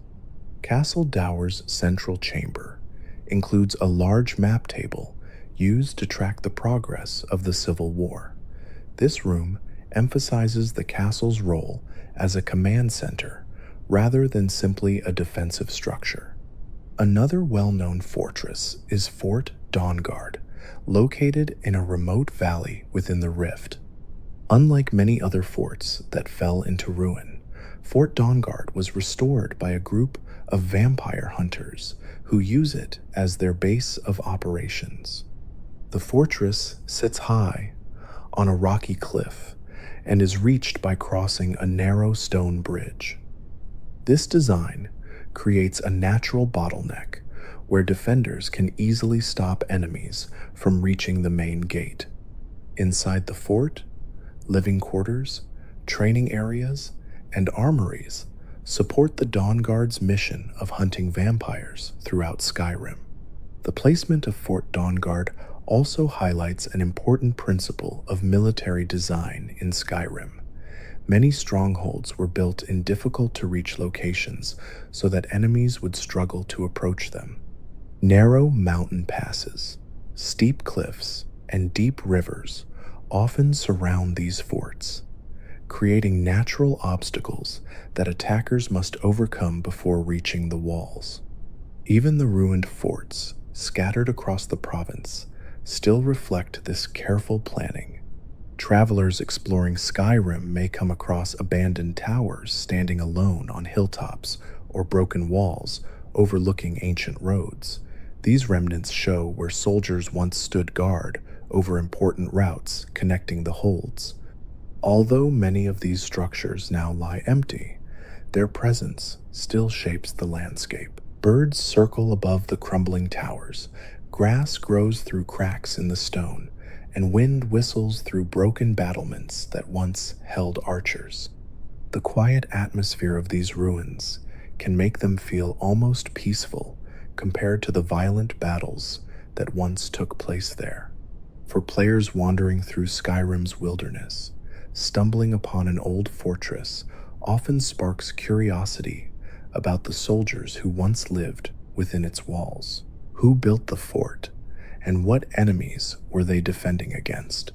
Castle Dower's central chamber includes a large map table used to track the progress of the Civil War. This room emphasizes the castle's role as a command center rather than simply a defensive structure. Another well-known fortress is Fort Dawnguard, located in a remote valley within the Rift. Unlike many other forts that fell into ruin, Fort Dawnguard was restored by a group of vampire hunters who use it as their base of operations. The fortress sits high on a rocky cliff and is reached by crossing a narrow stone bridge. This design creates a natural bottleneck where defenders can easily stop enemies from reaching the main gate. Inside the fort, living quarters, training areas, and armories support the Dawnguard's mission of hunting vampires throughout Skyrim. The placement of Fort Dawnguard also highlights an important principle of military design in Skyrim. Many strongholds were built in difficult-to-reach locations so that enemies would struggle to approach them. Narrow mountain passes, steep cliffs, and deep rivers often surround these forts, creating natural obstacles that attackers must overcome before reaching the walls. Even the ruined forts, scattered across the province, still reflect this careful planning. Travelers exploring Skyrim may come across abandoned towers standing alone on hilltops or broken walls overlooking ancient roads. These remnants show where soldiers once stood guard over important routes connecting the holds. Although many of these structures now lie empty, their presence still shapes the landscape. Birds circle above the crumbling towers, grass grows through cracks in the stone, and wind whistles through broken battlements that once held archers. The quiet atmosphere of these ruins can make them feel almost peaceful compared to the violent battles that once took place there. For players wandering through Skyrim's wilderness, stumbling upon an old fortress often sparks curiosity about the soldiers who once lived within its walls. Who built the fort, and what enemies were they defending against?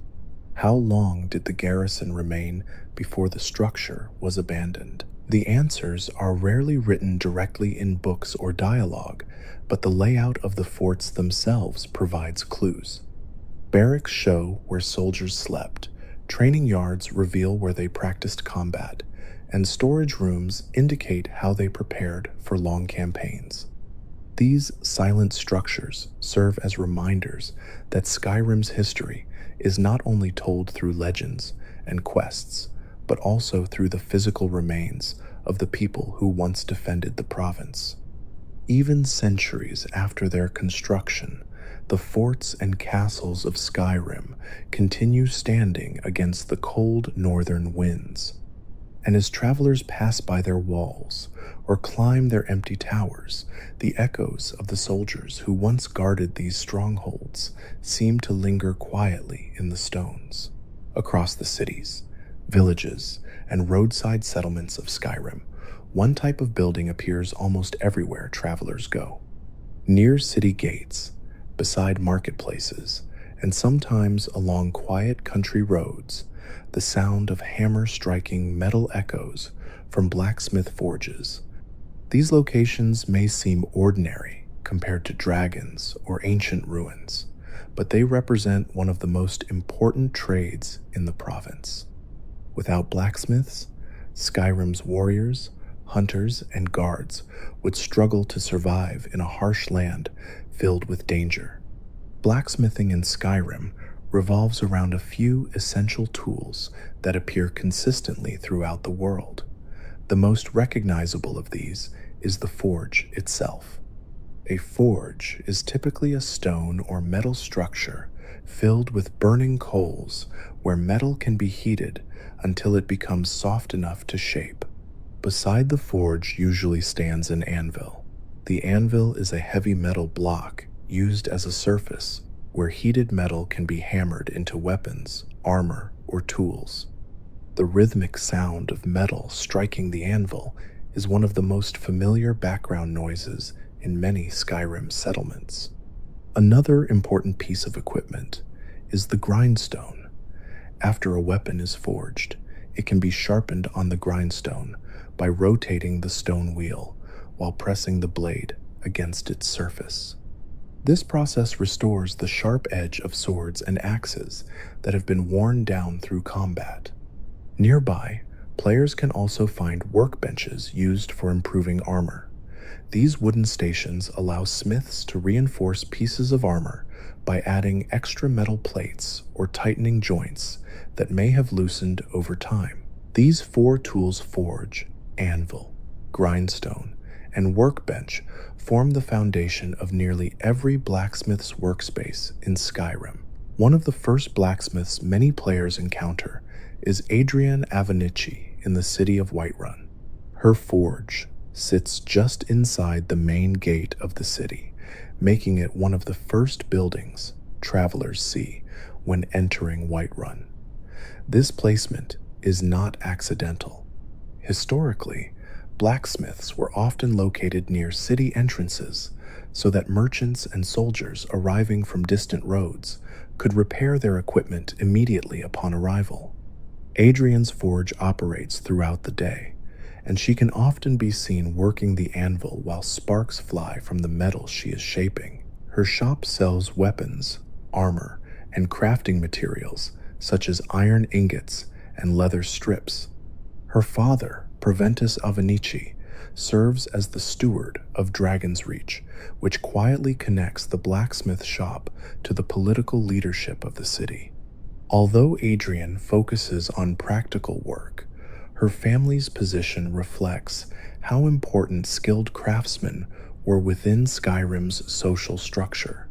How long did the garrison remain before the structure was abandoned? The answers are rarely written directly in books or dialogue, but the layout of the forts themselves provides clues. Barracks show where soldiers slept, training yards reveal where they practiced combat, and storage rooms indicate how they prepared for long campaigns. These silent structures serve as reminders that Skyrim's history is not only told through legends and quests, but also through the physical remains of the people who once defended the province. Even centuries after their construction, the forts and castles of Skyrim continue standing against the cold northern winds. And as travelers pass by their walls or climb their empty towers, the echoes of the soldiers who once guarded these strongholds seem to linger quietly in the stones. Across the cities, villages, and roadside settlements of Skyrim, one type of building appears almost everywhere travelers go. Near city gates, beside marketplaces, and sometimes along quiet country roads, the sound of hammer striking metal echoes from blacksmith forges. These locations may seem ordinary compared to dragons or ancient ruins, but they represent one of the most important trades in the province. Without blacksmiths, Skyrim's warriors, hunters, and guards would struggle to survive in a harsh land filled with danger. Blacksmithing in Skyrim revolves around a few essential tools that appear consistently throughout the world. The most recognizable of these is the forge itself. A forge is typically a stone or metal structure filled with burning coals where metal can be heated until it becomes soft enough to shape. Beside the forge usually stands an anvil. The anvil is a heavy metal block used as a surface where heated metal can be hammered into weapons, armor, or tools. The rhythmic sound of metal striking the anvil is one of the most familiar background noises in many Skyrim settlements. Another important piece of equipment is the grindstone. After a weapon is forged, it can be sharpened on the grindstone by rotating the stone wheel while pressing the blade against its surface. This process restores the sharp edge of swords and axes that have been worn down through combat. Nearby, players can also find workbenches used for improving armor. These wooden stations allow smiths to reinforce pieces of armor by adding extra metal plates or tightening joints that may have loosened over time. These four tools forge, anvil, grindstone, and workbench form the foundation of nearly every blacksmith's workspace in Skyrim. One of the first blacksmiths many players encounter is Adrienne Avenici in the city of Whiterun. Her forge sits just inside the main gate of the city, making it one of the first buildings travelers see when entering Whiterun. This placement is not accidental. Historically, blacksmiths were often located near city entrances so that merchants and soldiers arriving from distant roads could repair their equipment immediately upon arrival. Adrian's forge operates throughout the day, and she can often be seen working the anvil while sparks fly from the metal she is shaping. Her shop sells weapons, armor, and crafting materials such as iron ingots and leather strips. Her father, Proventus Avenici, serves as the steward of Dragon's Reach, which quietly connects the blacksmith shop to the political leadership of the city. Although Adrian focuses on practical work, her family's position reflects how important skilled craftsmen were within Skyrim's social structure.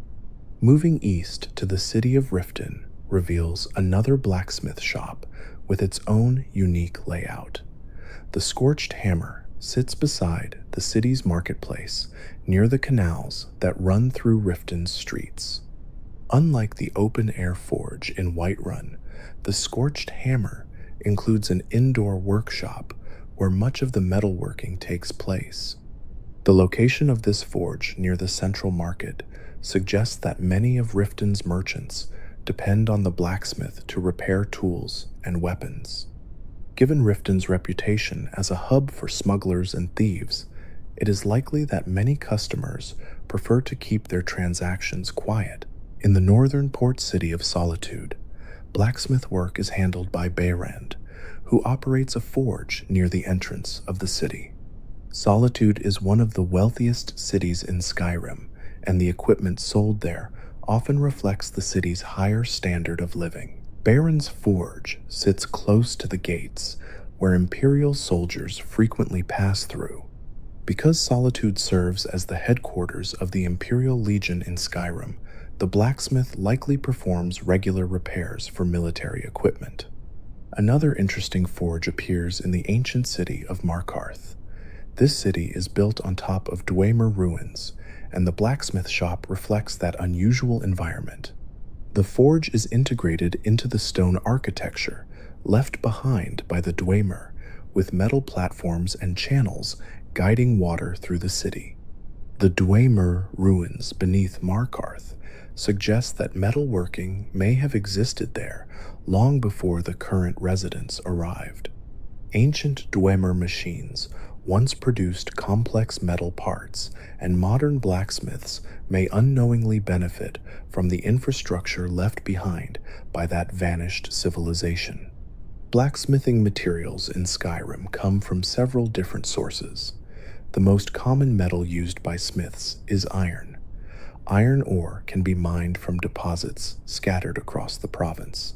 Moving east to the city of Riften reveals another blacksmith shop with its own unique layout. The Scorched Hammer sits beside the city's marketplace near the canals that run through Riften's streets. Unlike the open-air forge in Whiterun, the Scorched Hammer includes an indoor workshop where much of the metalworking takes place. The location of this forge near the central market suggests that many of Riften's merchants depend on the blacksmith to repair tools and weapons. Given Riften's reputation as a hub for smugglers and thieves, it is likely that many customers prefer to keep their transactions quiet. In the northern port city of Solitude, blacksmith work is handled by Behrend, who operates a forge near the entrance of the city. Solitude is one of the wealthiest cities in Skyrim, and the equipment sold there often reflects the city's higher standard of living. Behrend's forge sits close to the gates, where Imperial soldiers frequently pass through. Because Solitude serves as the headquarters of the Imperial Legion in Skyrim, the blacksmith likely performs regular repairs for military equipment. Another interesting forge appears in the ancient city of Markarth. This city is built on top of Dwemer ruins, and the blacksmith shop reflects that unusual environment. The forge is integrated into the stone architecture left behind by the Dwemer, with metal platforms and channels guiding water through the city. The Dwemer ruins beneath Markarth suggest that metalworking may have existed there long before the current residents arrived. Ancient Dwemer machines once produced complex metal parts, and modern blacksmiths may unknowingly benefit from the infrastructure left behind by that vanished civilization. Blacksmithing materials in Skyrim come from several different sources. The most common metal used by smiths is iron. Iron ore can be mined from deposits scattered across the province.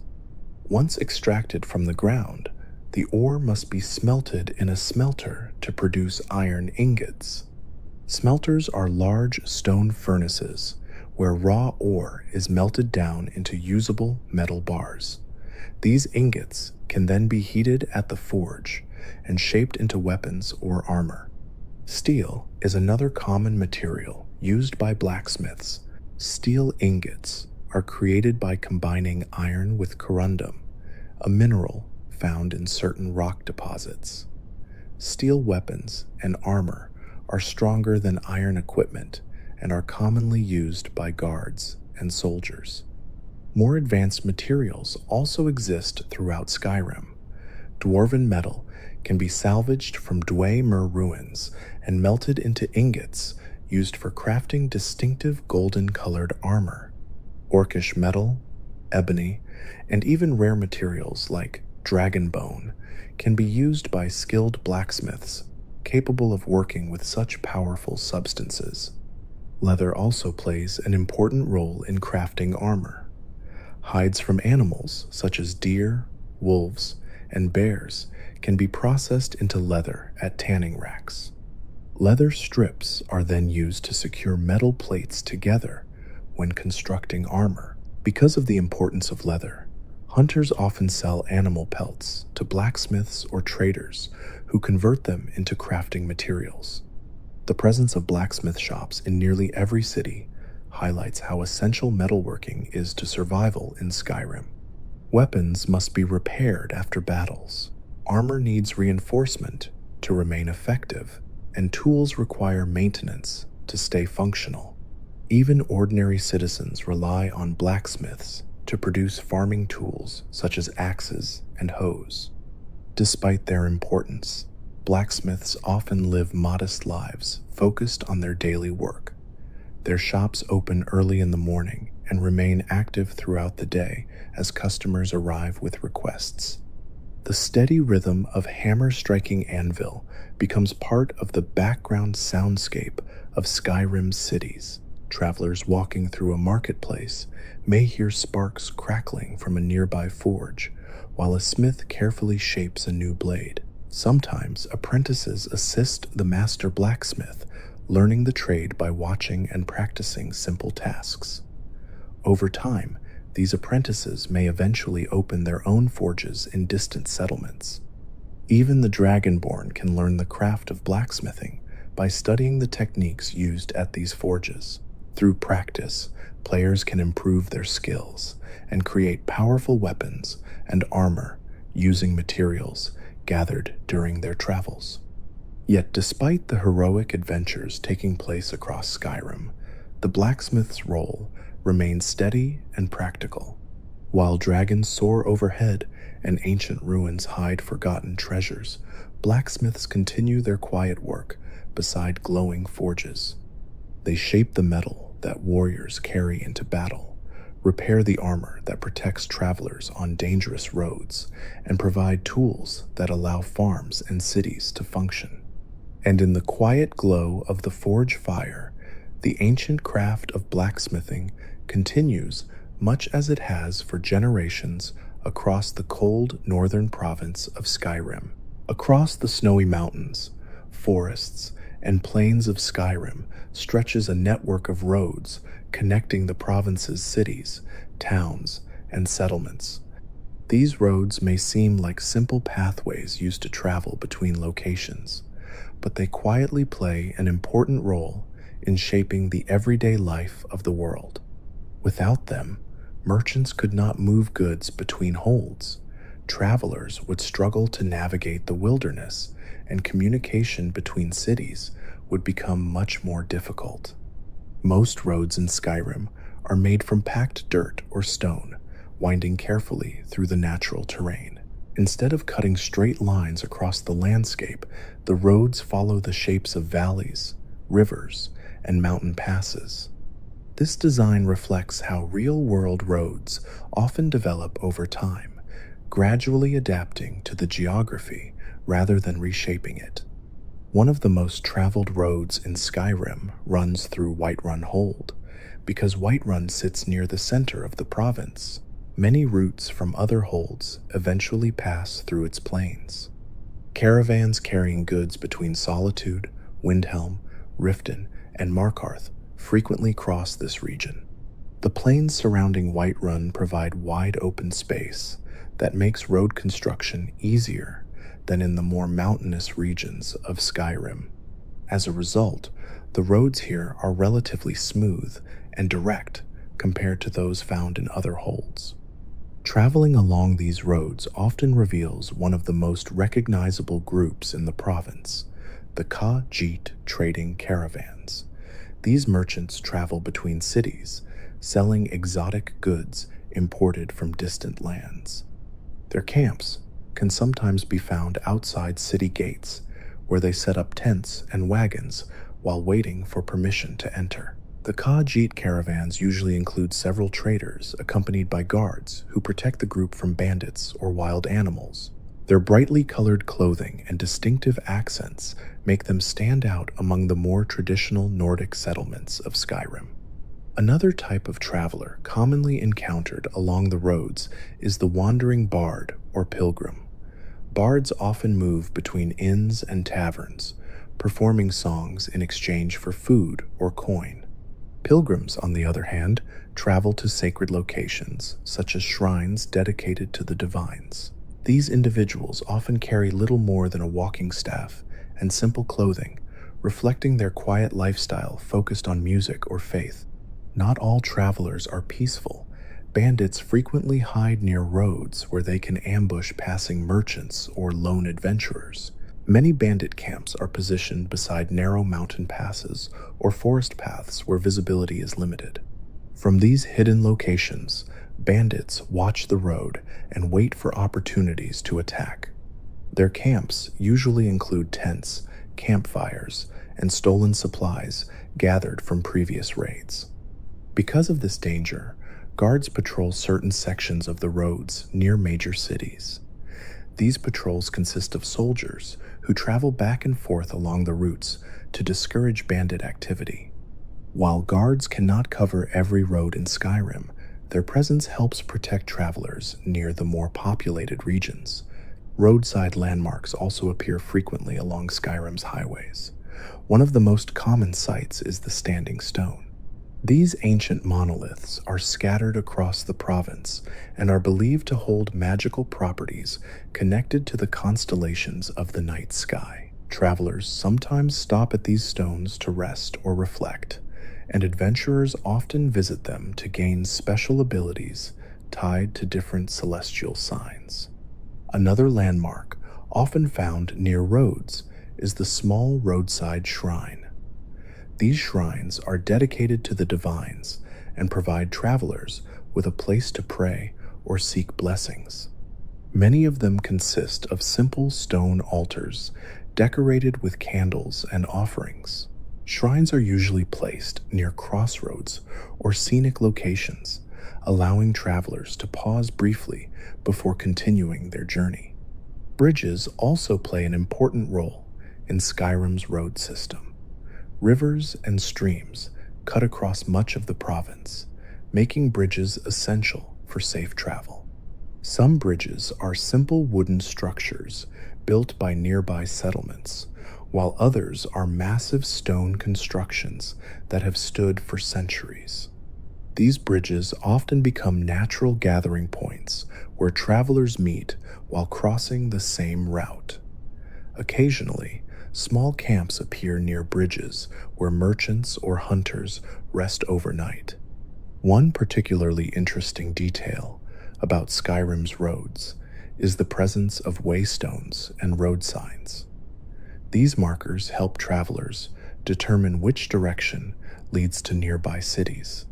Once extracted from the ground, the ore must be smelted in a smelter to produce iron ingots. Smelters are large stone furnaces where raw ore is melted down into usable metal bars. These ingots can then be heated at the forge and shaped into weapons or armor. Steel is another common material used by blacksmiths. Steel ingots are created by combining iron with corundum, a mineral found in certain rock deposits. Steel weapons and armor are stronger than iron equipment and are commonly used by guards and soldiers. More advanced materials also exist throughout Skyrim. Dwarven metal can be salvaged from Dwemer ruins and melted into ingots used for crafting distinctive golden-colored armor. Orcish metal, ebony, and even rare materials like dragon bone can be used by skilled blacksmiths capable of working with such powerful substances. Leather also plays an important role in crafting armor. Hides from animals such as deer, wolves, and bears can be processed into leather at tanning racks. Leather strips are then used to secure metal plates together when constructing armor. Because of the importance of leather, hunters often sell animal pelts to blacksmiths or traders who convert them into crafting materials. The presence of blacksmith shops in nearly every city highlights how essential metalworking is to survival in Skyrim. Weapons must be repaired after battles. Armor needs reinforcement to remain effective, and tools require maintenance to stay functional. Even ordinary citizens rely on blacksmiths to produce farming tools such as axes and hoes. Despite their importance, blacksmiths often live modest lives focused on their daily work. Their shops open early in the morning and remain active throughout the day as customers arrive with requests. The steady rhythm of hammer-striking anvil becomes part of the background soundscape of Skyrim's cities. Travelers walking through a marketplace may hear sparks crackling from a nearby forge, while a smith carefully shapes a new blade. Sometimes apprentices assist the master blacksmith, learning the trade by watching and practicing simple tasks. Over time, these apprentices may eventually open their own forges in distant settlements. Even the Dragonborn can learn the craft of blacksmithing by studying the techniques used at these forges. Through practice, players can improve their skills and create powerful weapons and armor using materials gathered during their travels. Yet despite the heroic adventures taking place across Skyrim, the blacksmith's role remains steady and practical. While dragons soar overhead and ancient ruins hide forgotten treasures, blacksmiths continue their quiet work beside glowing forges. They shape the metal that warriors carry into battle, repair the armor that protects travelers on dangerous roads, and provide tools that allow farms and cities to function. And in the quiet glow of the forge fire, the ancient craft of blacksmithing continues much as it has for generations across the cold northern province of Skyrim. Across the snowy mountains, forests, and plains of Skyrim stretches a network of roads connecting the province's cities, towns, and settlements. These roads may seem like simple pathways used to travel between locations, but they quietly play an important role in shaping the everyday life of the world. Without them, merchants could not move goods between holds. Travelers would struggle to navigate the wilderness, and communication between cities would become much more difficult. Most roads in Skyrim are made from packed dirt or stone, winding carefully through the natural terrain. Instead of cutting straight lines across the landscape, the roads follow the shapes of valleys, rivers, and mountain passes. This design reflects how real-world roads often develop over time, gradually adapting to the geography rather than reshaping it. One of the most traveled roads in Skyrim runs through Whiterun Hold, because Whiterun sits near the center of the province. Many routes from other holds eventually pass through its plains. Caravans carrying goods between Solitude, Windhelm, Riften, and Markarth frequently cross this region. The plains surrounding Whiterun provide wide open space that makes road construction easier than in the more mountainous regions of Skyrim. As a result, the roads here are relatively smooth and direct compared to those found in other holds. Traveling along these roads often reveals one of the most recognizable groups in the province, the Khajiit trading caravans. These merchants travel between cities, selling exotic goods imported from distant lands. Their camps can sometimes be found outside city gates, where they set up tents and wagons while waiting for permission to enter. The Khajiit caravans usually include several traders accompanied by guards who protect the group from bandits or wild animals. Their brightly colored clothing and distinctive accents make them stand out among the more traditional Nordic settlements of Skyrim. Another type of traveler commonly encountered along the roads is the wandering bard or pilgrim. Bards often move between inns and taverns, performing songs in exchange for food or coin. Pilgrims, on the other hand, travel to sacred locations, such as shrines dedicated to the divines. These individuals often carry little more than a walking staff and simple clothing, reflecting their quiet lifestyle focused on music or faith. Not all travelers are peaceful. Bandits frequently hide near roads where they can ambush passing merchants or lone adventurers. Many bandit camps are positioned beside narrow mountain passes or forest paths where visibility is limited. From these hidden locations, Bandits watch the road and wait for opportunities to attack. Their camps usually include tents, campfires, and stolen supplies gathered from previous raids. Because of this danger, guards patrol certain sections of the roads near major cities. These patrols consist of soldiers who travel back and forth along the routes to discourage bandit activity. While guards cannot cover every road in Skyrim, their presence helps protect travelers near the more populated regions. Roadside landmarks also appear frequently along Skyrim's highways. One of the most common sights is the Standing Stone. These ancient monoliths are scattered across the province and are believed to hold magical properties connected to the constellations of the night sky. Travelers sometimes stop at these stones to rest or reflect, and adventurers often visit them to gain special abilities tied to different celestial signs. Another landmark, often found near roads, is the small roadside shrine. These shrines are dedicated to the divines and provide travelers with a place to pray or seek blessings. Many of them consist of simple stone altars decorated with candles and offerings. Shrines are usually placed near crossroads or scenic locations, allowing travelers to pause briefly before continuing their journey. Bridges also play an important role in Skyrim's road system. Rivers and streams cut across much of the province, making bridges essential for safe travel. Some bridges are simple wooden structures built by nearby settlements, while others are massive stone constructions that have stood for centuries. These bridges often become natural gathering points where travelers meet while crossing the same route. Occasionally, small camps appear near bridges where merchants or hunters rest overnight. One particularly interesting detail about Skyrim's roads is the presence of waystones and road signs. These markers help travelers determine which direction leads to nearby cities.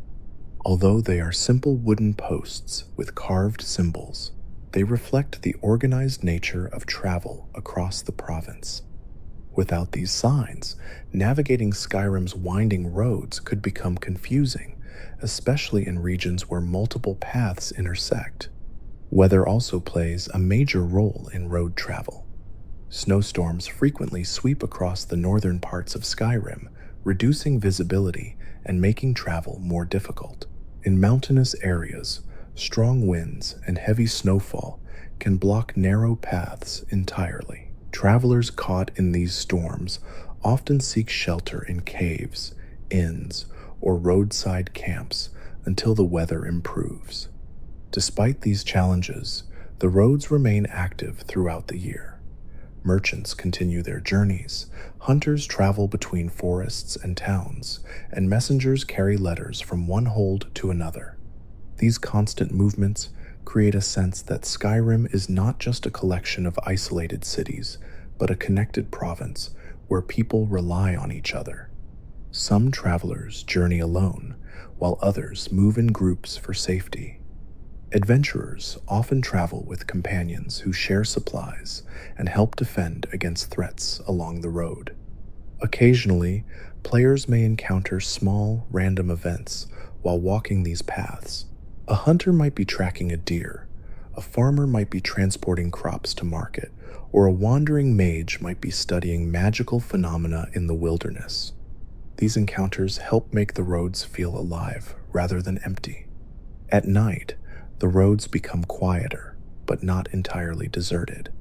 Although they are simple wooden posts with carved symbols, they reflect the organized nature of travel across the province. Without these signs, navigating Skyrim's winding roads could become confusing, especially in regions where multiple paths intersect. Weather also plays a major role in road travel. Snowstorms frequently sweep across the northern parts of Skyrim, reducing visibility and making travel more difficult. In mountainous areas, strong winds and heavy snowfall can block narrow paths entirely. Travelers caught in these storms often seek shelter in caves, inns, or roadside camps until the weather improves. Despite these challenges, the roads remain active throughout the year. Merchants continue their journeys, hunters travel between forests and towns, and messengers carry letters from one hold to another. These constant movements create a sense that Skyrim is not just a collection of isolated cities, but a connected province where people rely on each other. Some travelers journey alone, while others move in groups for safety. Adventurers often travel with companions who share supplies and help defend against threats along the road. Occasionally, players may encounter small, random events while walking these paths. A hunter might be tracking a deer, a farmer might be transporting crops to market, or a wandering mage might be studying magical phenomena in the wilderness. These encounters help make the roads feel alive rather than empty. At night, the roads become quieter, but not entirely deserted.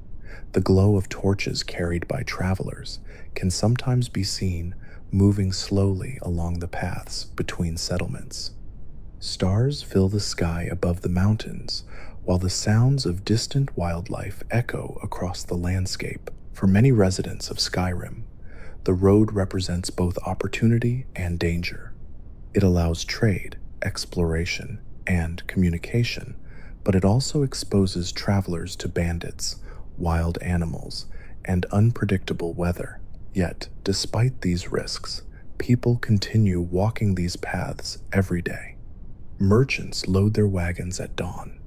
The glow of torches carried by travelers can sometimes be seen moving slowly along the paths between settlements. Stars fill the sky above the mountains, while the sounds of distant wildlife echo across the landscape. For many residents of Skyrim, the road represents both opportunity and danger. It allows trade, exploration, and communication, but it also exposes travelers to bandits, wild animals, and unpredictable weather. Yet, despite these risks, people continue walking these paths every day. Merchants load their wagons at dawn,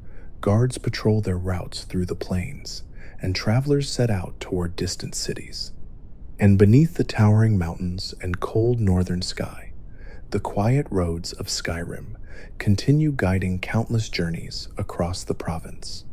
guards patrol their routes through the plains, and travelers set out toward distant cities. And beneath the towering mountains and cold northern sky, the quiet roads of Skyrim continue guiding countless journeys across the province.